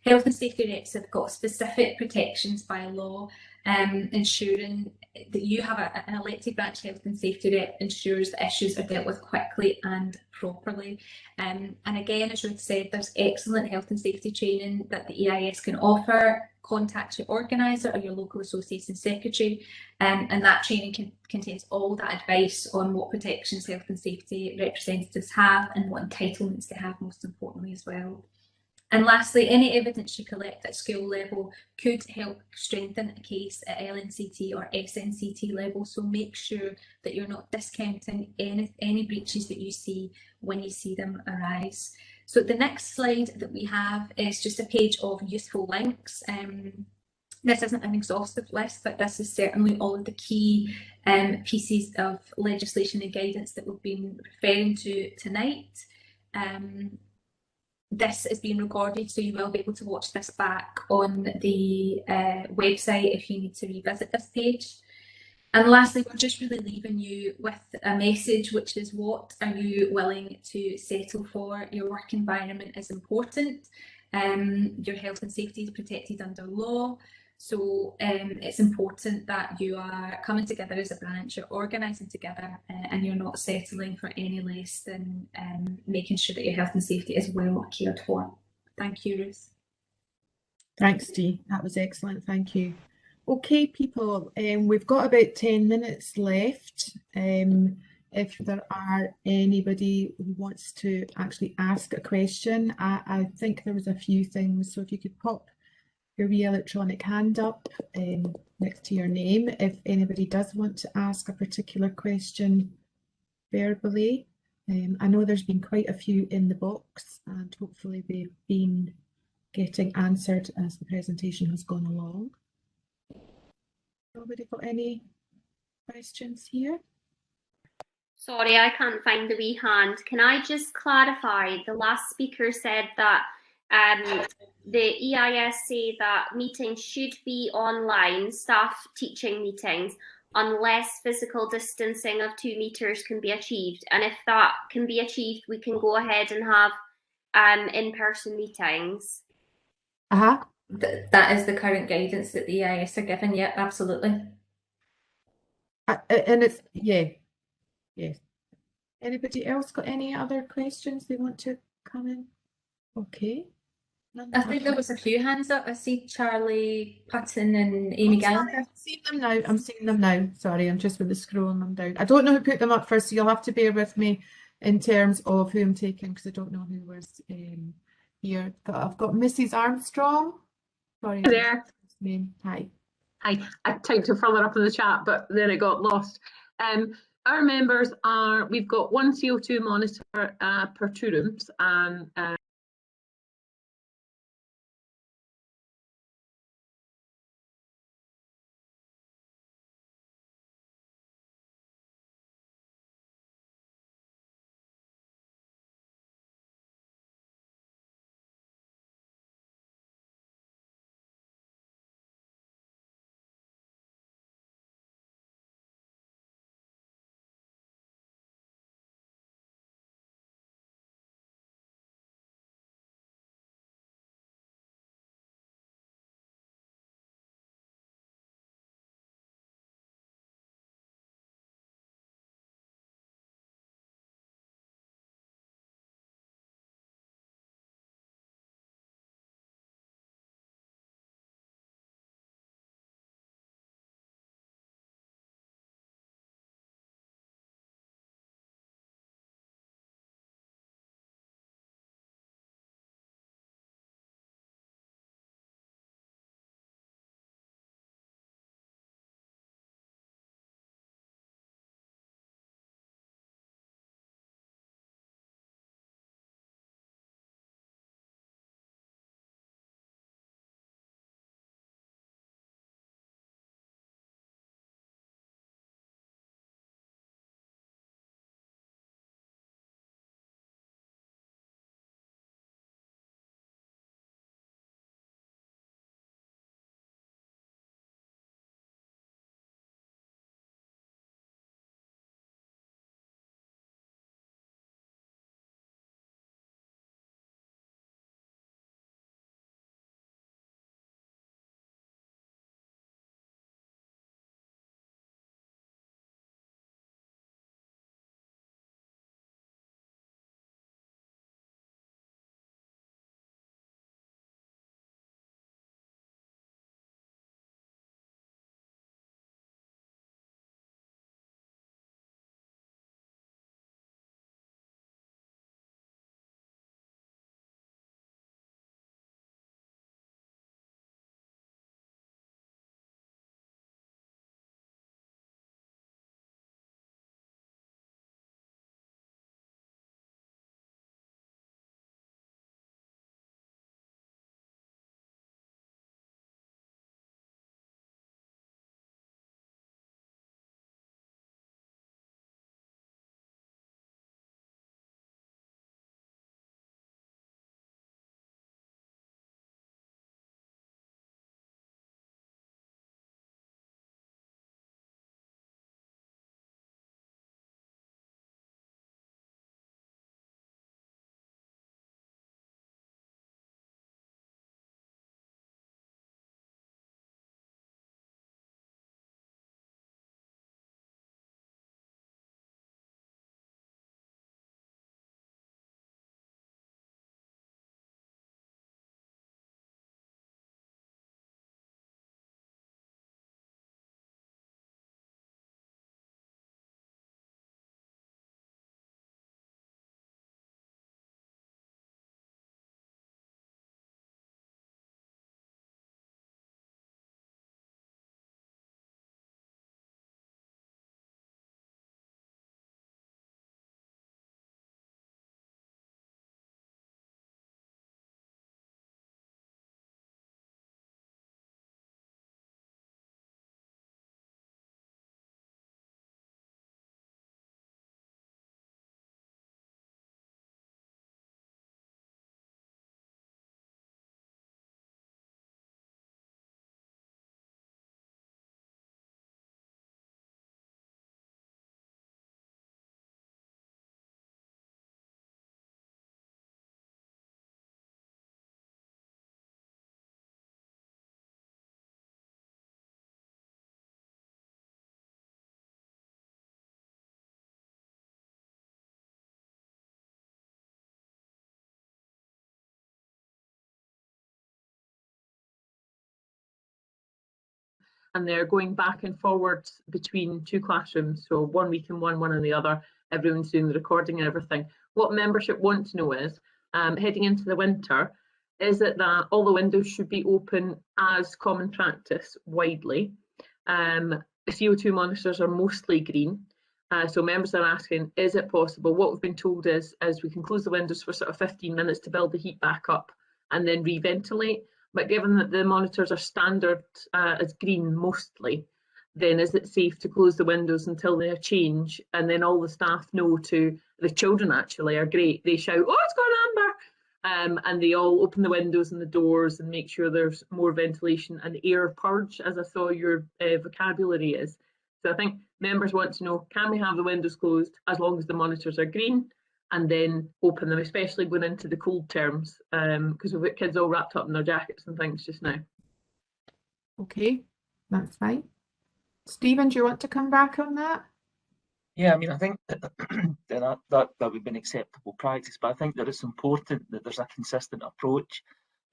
Health and safety reps have got specific protections by law, ensuring that you have an elected branch health and safety rep ensures that issues are dealt with quickly and properly. And again, as Ruth said, there's excellent health and safety training that the EIS can offer. Contact your organiser or your local association secretary, and that training contains all that advice on what protections health and safety representatives have and what entitlements they have, most importantly as well. And lastly, any evidence you collect at school level could help strengthen a case at LNCT or SNCT level, so make sure that you're not discounting any breaches that you see when you see them arise. So the next slide that we have is just a page of useful links. This isn't an exhaustive list, but this is certainly all of the key pieces of legislation and guidance that we've been referring to tonight. This is being recorded, so you will be able to watch this back on the website if you need to revisit this page. And lastly, we're just really leaving you with a message, which is, what are you willing to settle for? Your work environment is important. Your health and safety is protected under law. So it's important that you are coming together as a branch, you're organising together, and you're not settling for any less than making sure that your health and safety is well cared for. Thank you, Ruth. Thanks, Dee. That was excellent. Thank you. Okay, people, we've got about 10 minutes left. If there are anybody who wants to actually ask a question, I think there was a few things. So if you could pop your wee electronic hand up next to your name, if anybody does want to ask a particular question verbally. I know there's been quite a few in the box, and hopefully they've been getting answered as the presentation has gone along. Nobody got any questions here? Sorry, I can't find the wee hand. Can I just clarify? The last speaker said that the EIS say that meetings should be online, staff teaching meetings, unless physical distancing of 2 meters can be achieved. And if that can be achieved, we can go ahead and have in-person meetings. That is the current guidance that the EIS are given. Yeah, absolutely. And it's, yes. Anybody else got any other questions they want to come in? Okay. I think there was a few hands up. I see Charlie Putton and Amy Gallagher. I'm seeing them now. I'm seeing them now. Sorry, I'm just with the scrolling them down. I don't know who put them up first, so you'll have to bear with me in terms of who I'm taking, because I don't know who was here. But I've got Mrs. Armstrong. Sorry. Hi there. Name. Hi. Hi. I typed it further up in the chat, but then it got lost. Our members are, we've got one CO2 monitor per 2 rooms, and and they're going back and forwards between two classrooms. So 1 week in one in the other, everyone's doing the recording and everything. What membership want to know is, heading into the winter, is that all the windows should be open as common practice widely. The CO2 monitors are mostly green. So members are asking, is it possible? What we've been told is we can close the windows for sort of 15 minutes to build the heat back up and then reventilate. But given that the monitors are standard as green mostly, then is it safe to close the windows until they change? And then all the staff know the children actually are great. They shout, oh, it's gone amber. And they all open the windows and the doors and make sure there's more ventilation and air purge, as I saw your vocabulary is. So I think members want to know, can we have the windows closed as long as the monitors are green, and then open them, especially going into the cold terms, because we've got kids all wrapped up in their jackets and things just now. Okay, that's fine. Stephen, do you want to come back on that? Yeah, I mean, I think that would be an acceptable practice, but I think that it's important that there's a consistent approach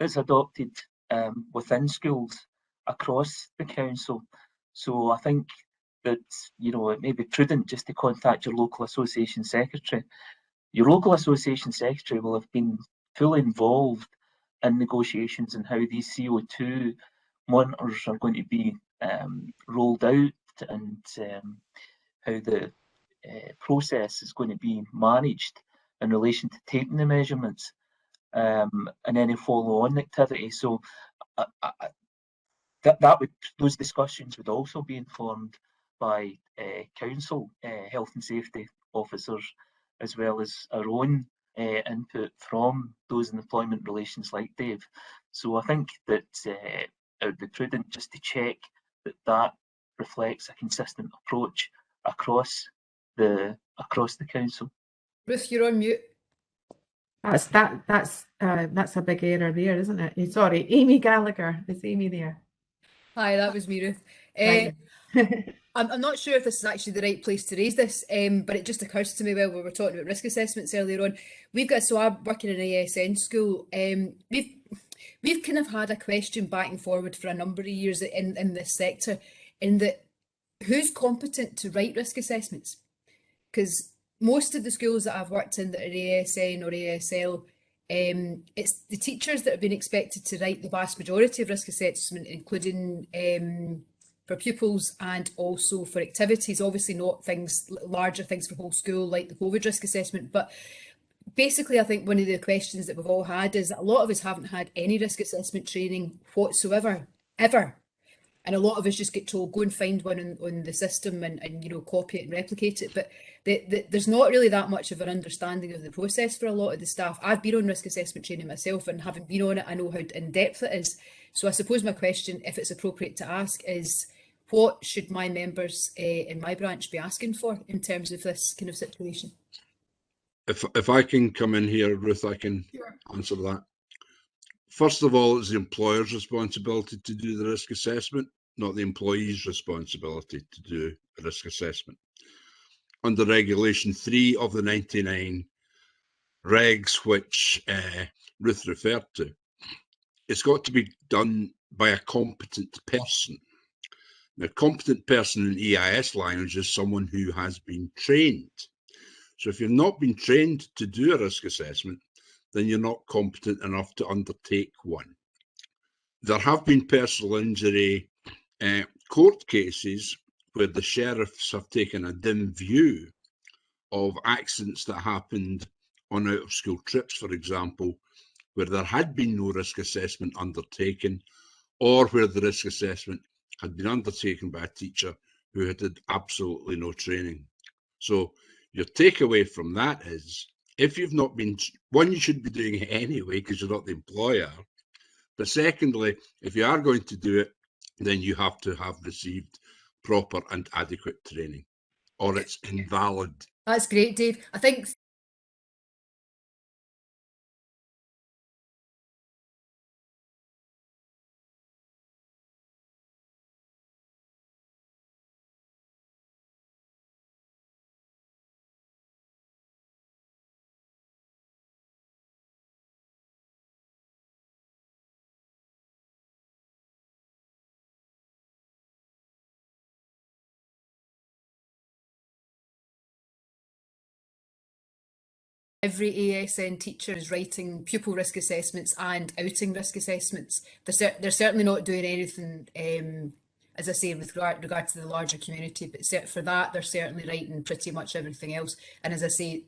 that's adopted within schools across the council. So I think that, you know, it may be prudent just to contact your local association secretary. Your local association secretary will have been fully involved in negotiations and how these CO2 monitors are going to be rolled out, and how the process is going to be managed in relation to taking the measurements and any follow-on activity. So those discussions would also be informed by council health and safety officers, as well as our own input from those in employment relations like Dave. So I think that it would be prudent just to check that reflects a consistent approach across the council. Ruth, you're on mute. That's a big error there, isn't it? Sorry, Amy Gallagher. Is Amy there? Hi, that was me, Ruth. Right. I'm not sure if this is actually the right place to raise this, but it just occurs to me while we were talking about risk assessments earlier on. I'm working in an ASN school. We've kind of had a question back and forward for a number of years in this sector, in that who's competent to write risk assessments? Because most of the schools that I've worked in that are ASN or ASL, it's the teachers that have been expected to write the vast majority of risk assessment, including for pupils and also for activities. Obviously not larger things for whole school like the COVID risk assessment, but basically I think one of the questions that we've all had is that a lot of us haven't had any risk assessment training whatsoever, ever. And a lot of us just get told, go and find one on the system and you know, copy it and replicate it. But there's not really that much of an understanding of the process for a lot of the staff. I've been on risk assessment training myself, and having been on it, I know how in-depth it is. So I suppose my question, if it's appropriate to ask, is what should my members in my branch be asking for in terms of this kind of situation? If I can come in here, Ruth, I can answer that. First of all, it's the employer's responsibility to do the risk assessment, not the employee's responsibility to do a risk assessment. Under Regulation 3 of the 99 regs, which Ruth referred to, it's got to be done by a competent person. Now, competent person in EIS language is someone who has been trained. So if you've not been trained to do a risk assessment, then you're not competent enough to undertake one. There have been personal injury court cases where the sheriffs have taken a dim view of accidents that happened on out-of-school trips, for example, where there had been no risk assessment undertaken, or where the risk assessment had been undertaken by a teacher who had absolutely no training. So your takeaway from that is, if you've not been, one, you should be doing it anyway because you're not the employer. But secondly, if you are going to do it, then you have to have received proper and adequate training, or it's invalid. That's great, Dave. I think every ASN teacher is writing pupil risk assessments and outing risk assessments. They're certainly not doing anything, as I say, with regard to the larger community, but for that, they're certainly writing pretty much everything else. And as I say,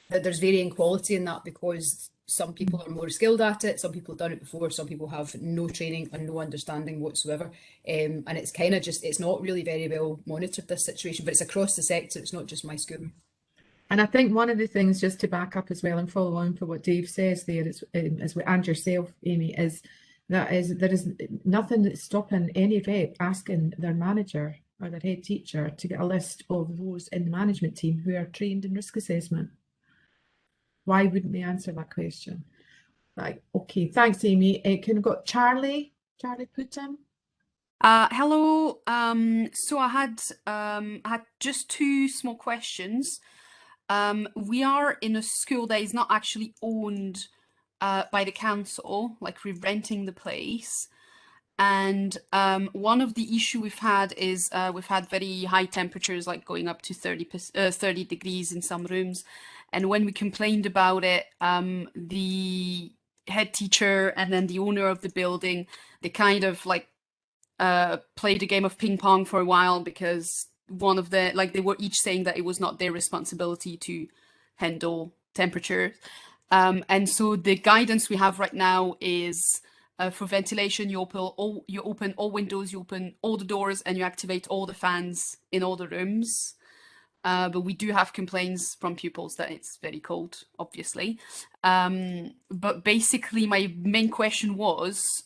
that there's varying quality in that, because some people are more skilled at it, some people have done it before, some people have no training and no understanding whatsoever. And it's kind of just, it's not really very well monitored, this situation, but it's across the sector, it's not just my school. And I think one of the things, just to back up as well and follow on for what Dave says there, and yourself, Amy, is there is nothing that's stopping any rep asking their manager or their head teacher to get a list of those in the management team who are trained in risk assessment. Why wouldn't they answer that question? Right, okay, thanks, Amy. Can we go Charlie Putin? Hello. So I had just two small questions. We are in a school that is not actually owned by the council, like we're renting the place. And one of the issue we've had is we've had very high temperatures, like going up to 30 degrees in some rooms. And when we complained about it, the head teacher and then the owner of the building, they kind of like played a game of ping pong for a while, because one of the, like, they were each saying that it was not their responsibility to handle temperature. And so the guidance we have right now is for ventilation, you open all windows, you open all the doors, and you activate all the fans in all the rooms. But we do have complaints from pupils that it's very cold, obviously. But basically my main question was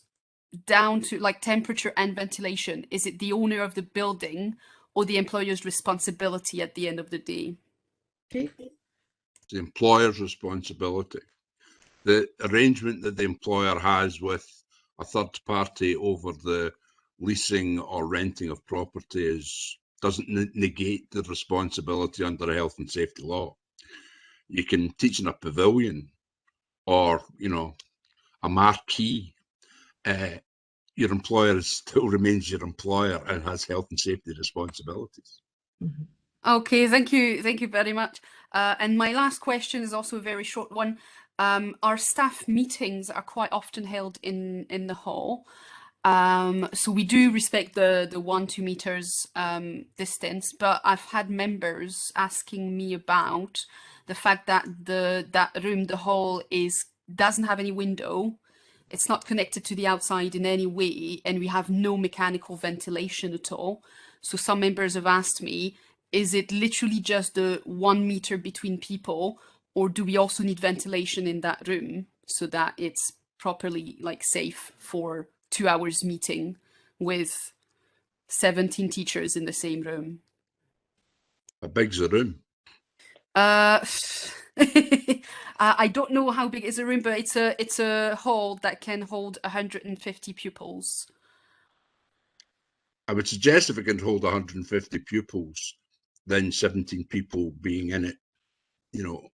down to like temperature and ventilation. Is it the owner of the building or the employer's responsibility at the end of the day? Okay. The employer's responsibility. The arrangement that the employer has with a third party over the leasing or renting of property doesn't negate the responsibility under a health and safety law. You can teach in a pavilion or, you know, a marquee. Your employer still remains your employer and has health and safety responsibilities. Mm-hmm. Okay, thank you very much. And my last question is also a very short one. Our staff meetings are quite often held in the hall. So we do respect the 1-2 meters distance, but I've had members asking me about the fact that that room, the hall, doesn't have any window. It's not connected to the outside in any way, and we have no mechanical ventilation at all. So some members have asked me, is it literally just the 1 meter between people, or do we also need ventilation in that room so that it's properly like safe for 2 hours meeting with 17 teachers in the same room? How big's the room? I don't know how big is the room, but it's a hall that can hold 150 pupils. I would suggest if it can hold 150 pupils, then 17 people being in it, you know,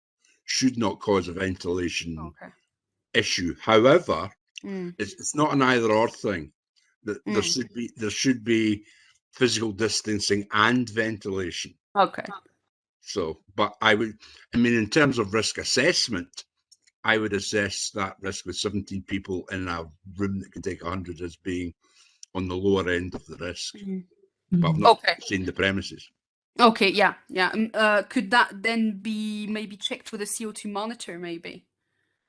should not cause a ventilation issue. However, it's not an either or thing. There should be physical distancing and ventilation. Okay. So, but I mean, in terms of risk assessment, I would assess that risk with 17 people in a room that can take 100 as being on the lower end of the risk. But I've not seen the premises. Okay, yeah. Could that then be maybe checked with a CO2 monitor, maybe?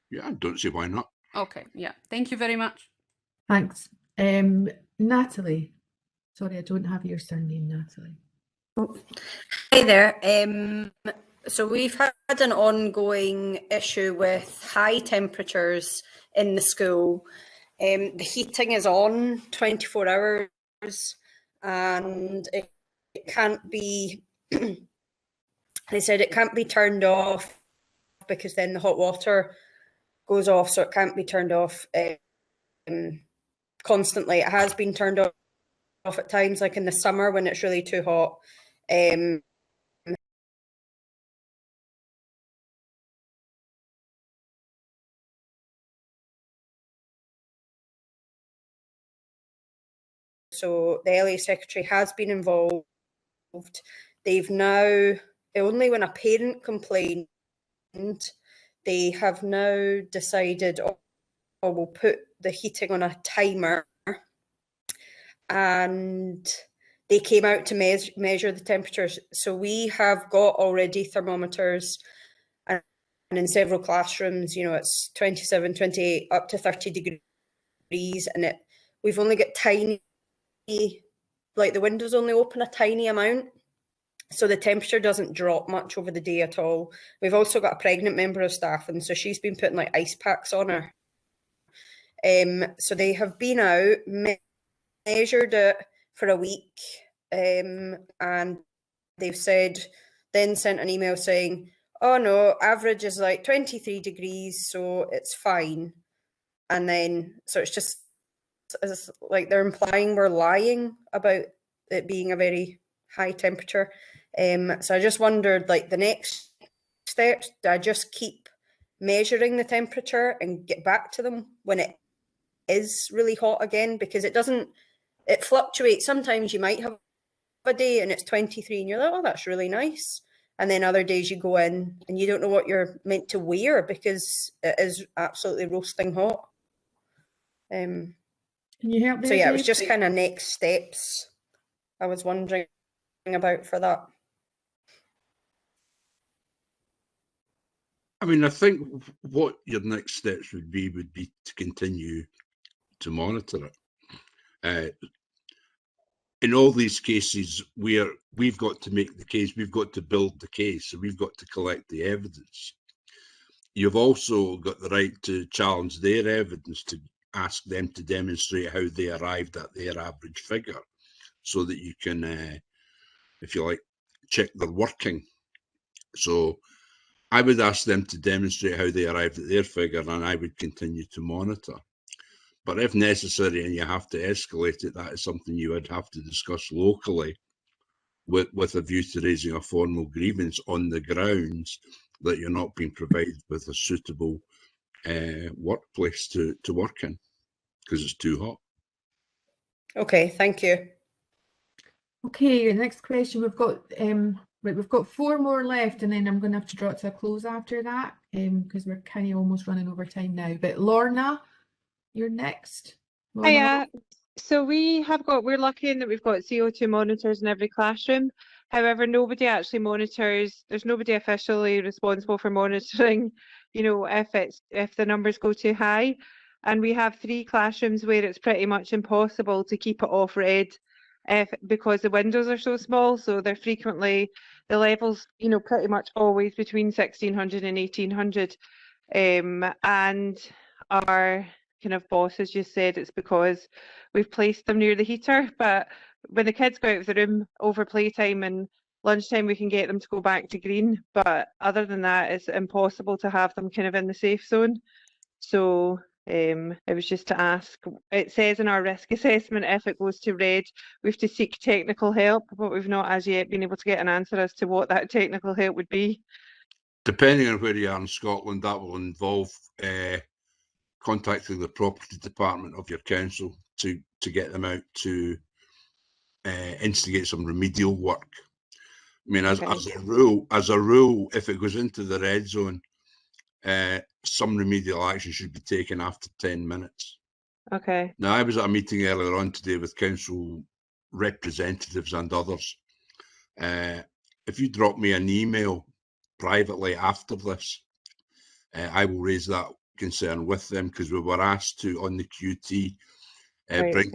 Yeah, I don't see why not. Okay, yeah. Thank you very much. Thanks. Natalie. Sorry, I don't have your surname, Natalie. Oh. Hi there. So we've had an ongoing issue with high temperatures in the school. The heating is on 24 hours and it can't be, they said it can't be turned off because then the hot water goes off, so it can't be turned off constantly. It has been turned off at times, like in the summer when it's really too hot. So the LA secretary has been involved. They've now, only when a parent complained, they have now decided, or we'll put the heating on a timer, and they came out to measure the temperatures. So we have got already thermometers, and in several classrooms, you know, it's 27, 28, up to 30 degrees, and we've only got tiny, like the windows only open a tiny amount, so the temperature doesn't drop much over the day at all. We've also got a pregnant member of staff, and so she's been putting like ice packs on her. So they have been out, measured it for a week, and they've then sent an email saying, oh no, average is like 23 degrees, so it's fine. And then, so it's just like they're implying we're lying about it being a very high temperature. So I just wondered, like, the next steps, do I just keep measuring the temperature and get back to them when it is really hot again? Because it fluctuates. Sometimes you might have a day and it's 23 and you're like, oh, that's really nice. And then other days you go in and you don't know what you're meant to wear because it is absolutely roasting hot. Can you help there, so yeah, Dave? it was just kind of next steps I was wondering about for that. I mean, I think what your next steps would be to continue to monitor it. In all these cases where we've got to make the case, we've got to build the case, so we've got to collect the evidence. You've also got the right to challenge their evidence, to ask them to demonstrate how they arrived at their average figure, so that you can, if you like, check their working. So I would ask them to demonstrate how they arrived at their figure, and I would continue to monitor. But if necessary and you have to escalate it, that is something you would have to discuss locally with a view to raising a formal grievance on the grounds that you're not being provided with a suitable workplace to work in because it's too hot. Okay, thank you. Okay, next question. We've got right, we've got 4 more left, and then I'm going to have to draw it to a close after that because we're kind of almost running over time now. But Lorna, you're next. Lorna. Hiya. So we're lucky in that we've got CO2 monitors in every classroom. However, nobody actually monitors. There's nobody officially responsible for monitoring, you know, if the numbers go too high. And we have 3 classrooms where it's pretty much impossible to keep it off red because the windows are so small. So they're frequently, the levels, you know, pretty much always between 1600 and 1800. And our kind of boss has just said it's because we've placed them near the heater, but when the kids go out of the room over playtime and lunchtime, we can get them to go back to green. But other than that, it's impossible to have them kind of in the safe zone. So it was just to ask, it says in our risk assessment, if it goes to red, we have to seek technical help, but we've not as yet been able to get an answer as to what that technical help would be. Depending on where you are in Scotland, that will involve contacting the property department of your council to get them out to instigate some remedial work. I mean, as a rule, if it goes into the red zone, some remedial action should be taken after 10 minutes. Okay. Now, I was at a meeting earlier on today with council representatives and others. If you drop me an email privately after this, I will raise that concern with them, because we were asked to, on the QT, bring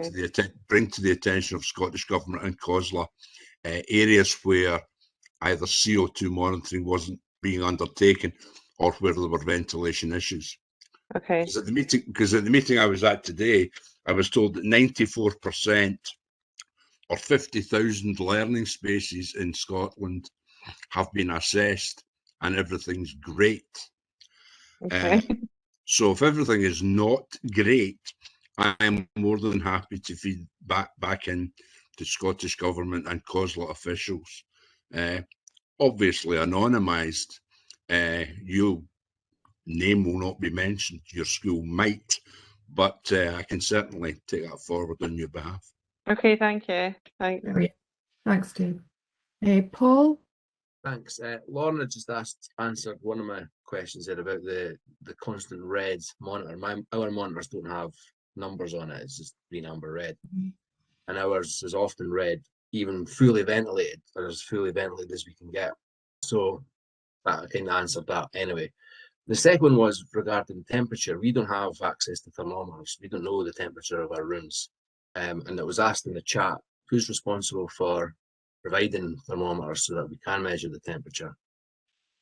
to the attention of Scottish Government and COSLA areas where either CO2 monitoring wasn't being undertaken or where there were ventilation issues. Okay. Because at the meeting I was at today, I was told that 94% or 50,000 learning spaces in Scotland have been assessed and everything's great. Okay. So if everything is not great, I am more than happy to feed back in to Scottish Government and COSLA officials. Obviously anonymised, your name will not be mentioned, your school might, but I can certainly take that forward on your behalf. Okay, thank you. Thanks. Thanks, Dave. Paul? Thanks. Lorna just answered one of my questions there about the constant red monitor. Our monitors don't have numbers on it, it's just green, amber, red. And ours is often red, even fully ventilated, or as fully ventilated as we can get. So that kind of answered that anyway. The second one was regarding temperature. We don't have access to thermometers. We don't know the temperature of our rooms. And it was asked in the chat, who's responsible for providing thermometers so that we can measure the temperature?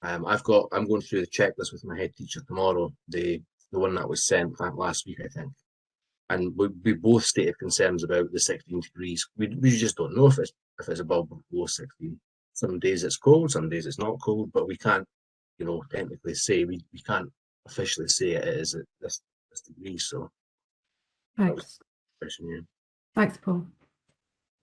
I'm going through the checklist with my head teacher tomorrow, the one that was sent last week, I think. And we both stated concerns about the 16 degrees. We just don't know if it's above or below 16. Some days it's cold, some days it's not cold, but we can't, technically say, we can't officially say it is at this degree. So Thanks. Thanks, Paul.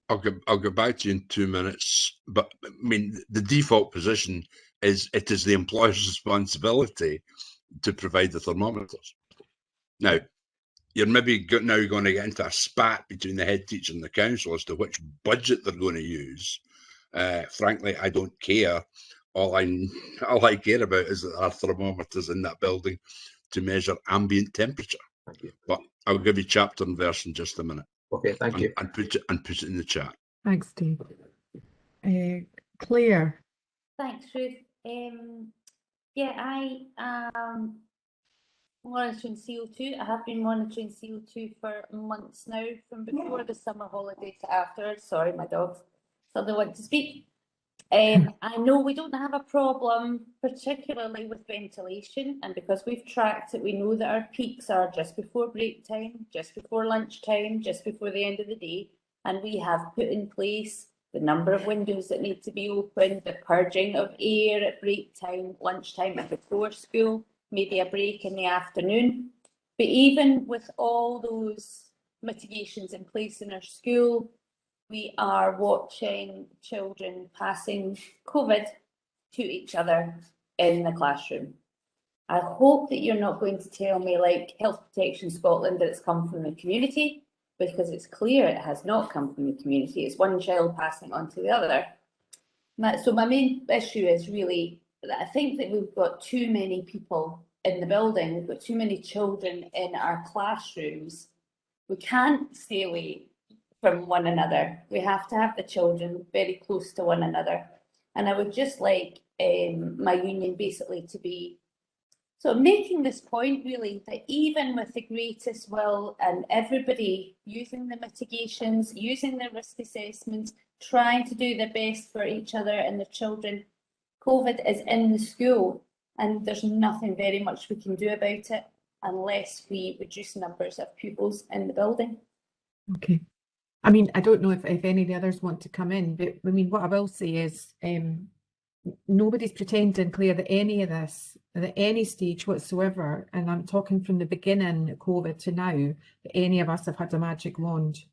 I'll go back to you in 2 minutes, but I mean, the default position is it is the employer's responsibility to provide the thermometers. Now, you're maybe now going to get into a spat between the head teacher and the council as to which budget they're going to use. Frankly, I don't care. All I care about is that there are thermometers in that building to measure ambient temperature. Thank you. But I'll give you chapter and verse in just a minute. Okay, thank you. And put it in the chat. Thanks, Steve. Claire. Thanks, Ruth. Yeah, I am monitoring CO2. I have been monitoring CO2 for months now, from before the summer holiday to afterwards. Sorry, my dogs suddenly want to speak. I know we don't have a problem, particularly with ventilation, and because we've tracked it, we know that our peaks are just before break time, just before lunchtime, just before the end of the day, and we have put in place the number of windows that need to be opened, the purging of air at break time, lunchtime, and before school, maybe a break in the afternoon. But even with all those mitigations in place in our school, we are watching children passing COVID to each other in the classroom. I hope that you're not going to tell me, like Health Protection Scotland, that it's come from the community, because it's clear it has not come from the community. It's one child passing on to the other. So my main issue is really that I think that we've got too many people in the building. We've got too many children in our classrooms. We can't stay away from one another. We have to have the children very close to one another. And I would just like my union basically to be so making this point really that even with the greatest will and everybody using the mitigations, using the risk assessments, trying to do their best for each other and their children, COVID is in the school and there's nothing very much we can do about it unless we reduce numbers of pupils in the building. Okay. I mean, I don't know if any of the others want to come in, but I mean, what I will say is nobody's pretending, Claire, that any of this, at any stage whatsoever, and I'm talking from the beginning of COVID to now, that any of us have had a magic wand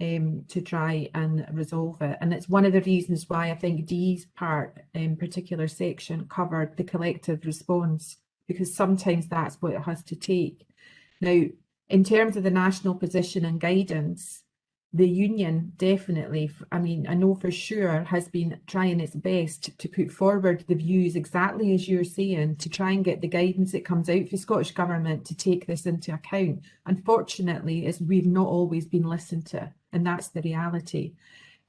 to try and resolve it. And it's one of the reasons why I think Dee's part, in particular section, covered the collective response, because sometimes that's what it has to take. Now, in terms of the national position and guidance, the union definitely, I mean, I know for sure, has been trying its best to put forward the views exactly as you're saying, to try and get the guidance that comes out for Scottish Government to take this into account. Unfortunately, we've not always been listened to, and that's the reality.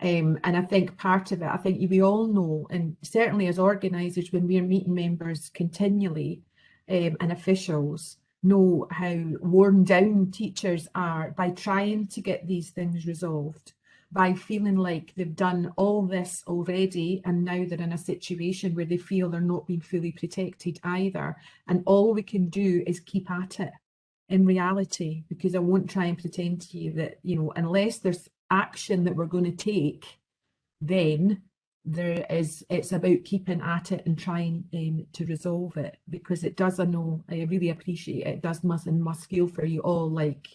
And I think part of it, I think we all know, and certainly as organisers, when we're meeting members continually and officials, know how worn down teachers are by trying to get these things resolved, by feeling like they've done all this already and now they're in a situation where they feel they're not being fully protected either. And all we can do is keep at it in reality, because I won't try and pretend to you that, you know, unless there's action that we're going to take, then it's about keeping at it and trying to resolve it, because it does, I know, I really appreciate it, must feel for you all like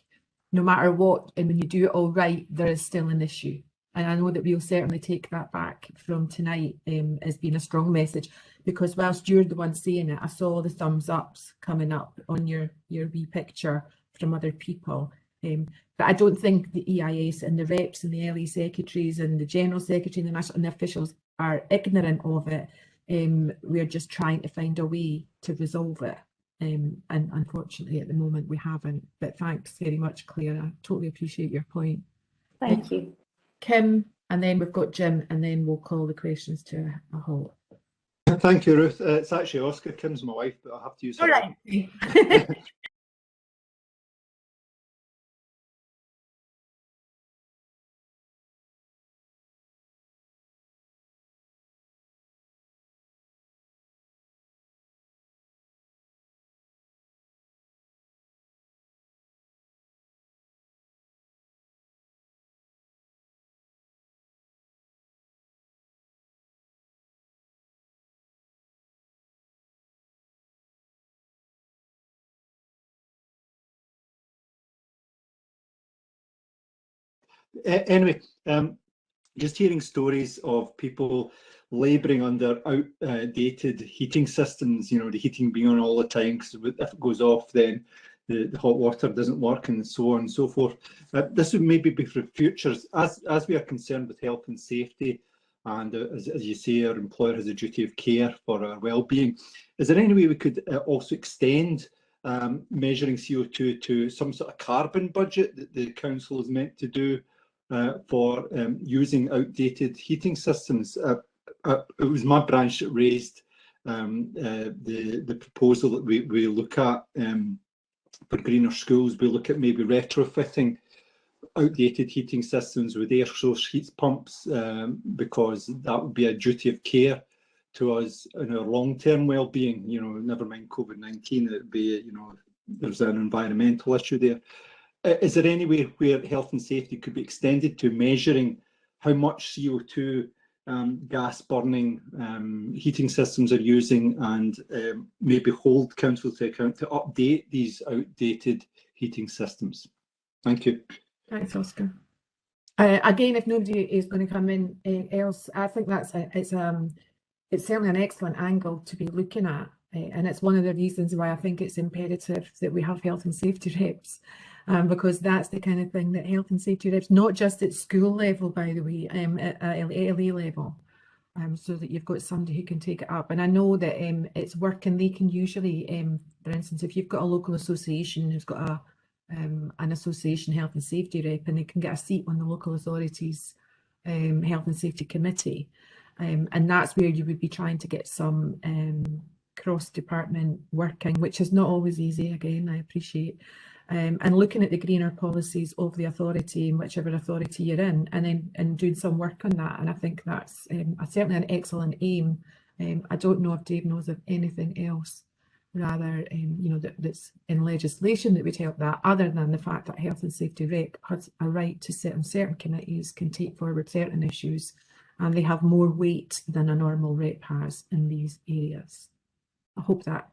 no matter what, and when you do it all right, there is still an issue. And I know that we'll certainly take that back from tonight as being a strong message, because whilst you're the one saying it, I saw the thumbs ups coming up on your wee picture from other people. But I don't think the EIS and the reps and the LE secretaries and the general secretary and the national and the officials are ignorant of it. We're just trying to find a way to resolve it. And unfortunately, at the moment, we haven't. But thanks very much, Claire. I totally appreciate your point. Thank you. Kim, and then we've got Jim, and then we'll call the questions to a halt. Thank you, Ruth. It's actually Oscar. Kim's my wife, but I'll have to use her. All right. Anyway, just hearing stories of people labouring under outdated heating systems, you know, the heating being on all the time, because if it goes off, then the hot water doesn't work, and so on and so forth. This would maybe be for futures, as we are concerned with health and safety, and as you say, our employer has a duty of care for our well-being. Is there any way we could also extend measuring CO2 to some sort of carbon budget that the council is meant to do for using outdated heating systems? It was my branch that raised the proposal that we look at for greener schools. We look at maybe retrofitting outdated heating systems with air source heat pumps, because that would be a duty of care to us in our long-term well-being. You know, never mind COVID-19, it'd be, you know, there's an environmental issue there. Is there any way where health and safety could be extended to measuring how much CO2 gas burning heating systems are using, and maybe hold council to account to update these outdated heating systems? Thank you. Thanks, Oscar. Again, if nobody is going to come in else, I think that's it's certainly an excellent angle to be looking at, and it's one of the reasons why I think it's imperative that we have health and safety reps, because that's the kind of thing that health and safety reps, not just at school level, by the way, at LA level, so that you've got somebody who can take it up. And I know that it's working. They can usually, for instance, if you've got a local association who's got an association health and safety rep, and they can get a seat on the local authorities health and safety committee, and that's where you would be trying to get some cross-department working, which is not always easy, again, I appreciate, and looking at the greener policies of the authority, in whichever authority you're in, and doing some work on that. And I think that's certainly an excellent aim. I don't know if Dave knows of anything else rather, you know, that's in legislation that would help that, other than the fact that health and safety rep has a right to sit on certain committees, can take forward certain issues, and they have more weight than a normal rep has in these areas. I hope that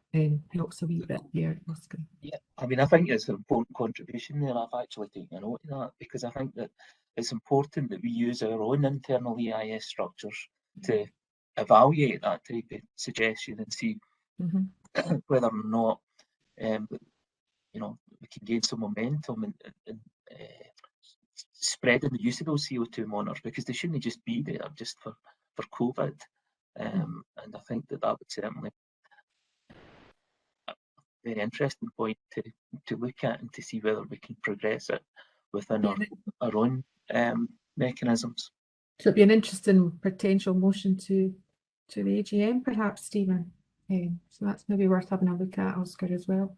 helps a wee bit here, Oscar. Yeah, I mean, I think it's an important contribution there. I've actually taken a note of that, because I think that it's important that we use our own internal EIS structures to evaluate that type of suggestion and see whether or not you know, we can gain some momentum in spreading the use of those CO2 monitors, because they shouldn't just be there just for COVID. And I think that would certainly a very interesting point to look at, and to see whether we can progress it within our own mechanisms. So it'd be an interesting potential motion to the AGM, perhaps, Stephen. So that's maybe worth having a look at, Oscar, as well.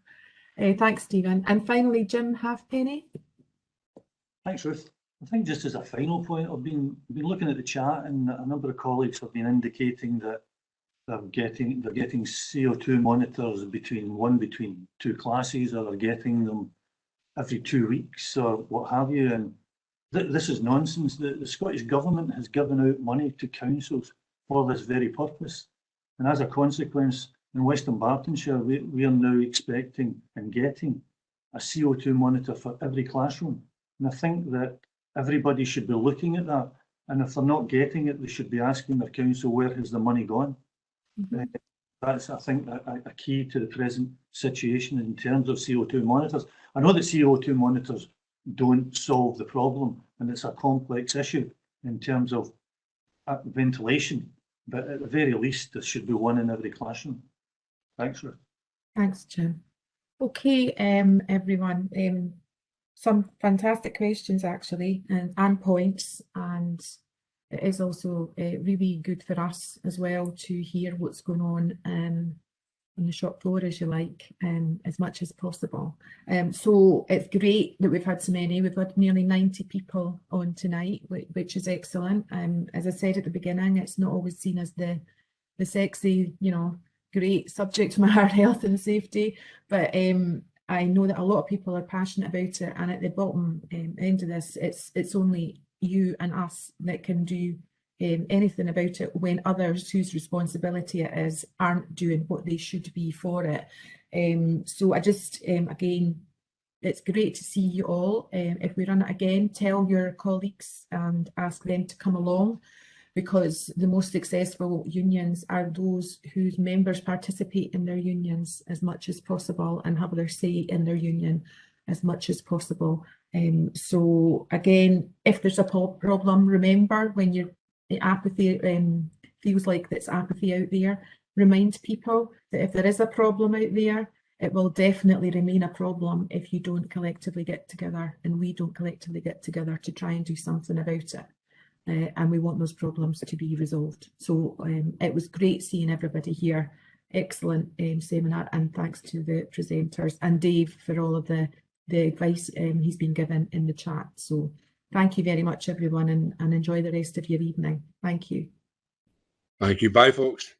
Thanks, Stephen. And finally, Jim Halfpenny. Thanks, Ruth. I think just as a final point, I've been looking at the chat, and a number of colleagues have been indicating that they're getting CO2 monitors between two classes, or they're getting them every 2 weeks or what have you. And this is nonsense. The Scottish Government has given out money to councils for this very purpose. And as a consequence, in Western Bartonshire, we are now expecting and getting a CO2 monitor for every classroom. And I think that everybody should be looking at that. And if they're not getting it, they should be asking their council, where has the money gone? That's, I think, a key to the present situation in terms of CO2 monitors. I know that CO2 monitors don't solve the problem, and it's a complex issue in terms of ventilation. but at the very least, there should be one in every classroom. Thanks, Ruth. Thanks, Jim. Okay, everyone. Some fantastic questions actually, and points, and it is also really good for us as well to hear what's going on the shop floor, as you like, as much as possible. So it's great that we've had so many. We've had nearly 90 people on tonight, which is excellent. As I said at the beginning, it's not always seen as the sexy, you know, great subject matter, health and safety, but I know that a lot of people are passionate about it, and at the bottom end of this, it's only you and us that can do anything about it when others whose responsibility it is aren't doing what they should be for it. So I just, again, it's great to see you all. If we run it again, tell your colleagues and ask them to come along, because the most successful unions are those whose members participate in their unions as much as possible and have their say in their union as much as possible. So again, if there's a problem, remember, when you're the apathy feels like there's apathy out there, remind people that if there is a problem out there, it will definitely remain a problem if you don't collectively get together, and we don't collectively get together to try and do something about it. And we want those problems to be resolved. So it was great seeing everybody here. Excellent seminar, and thanks to the presenters and Dave for all of the advice he's been given in the chat. So thank you very much, everyone, and enjoy the rest of your evening. Thank you. Thank you. Bye, folks.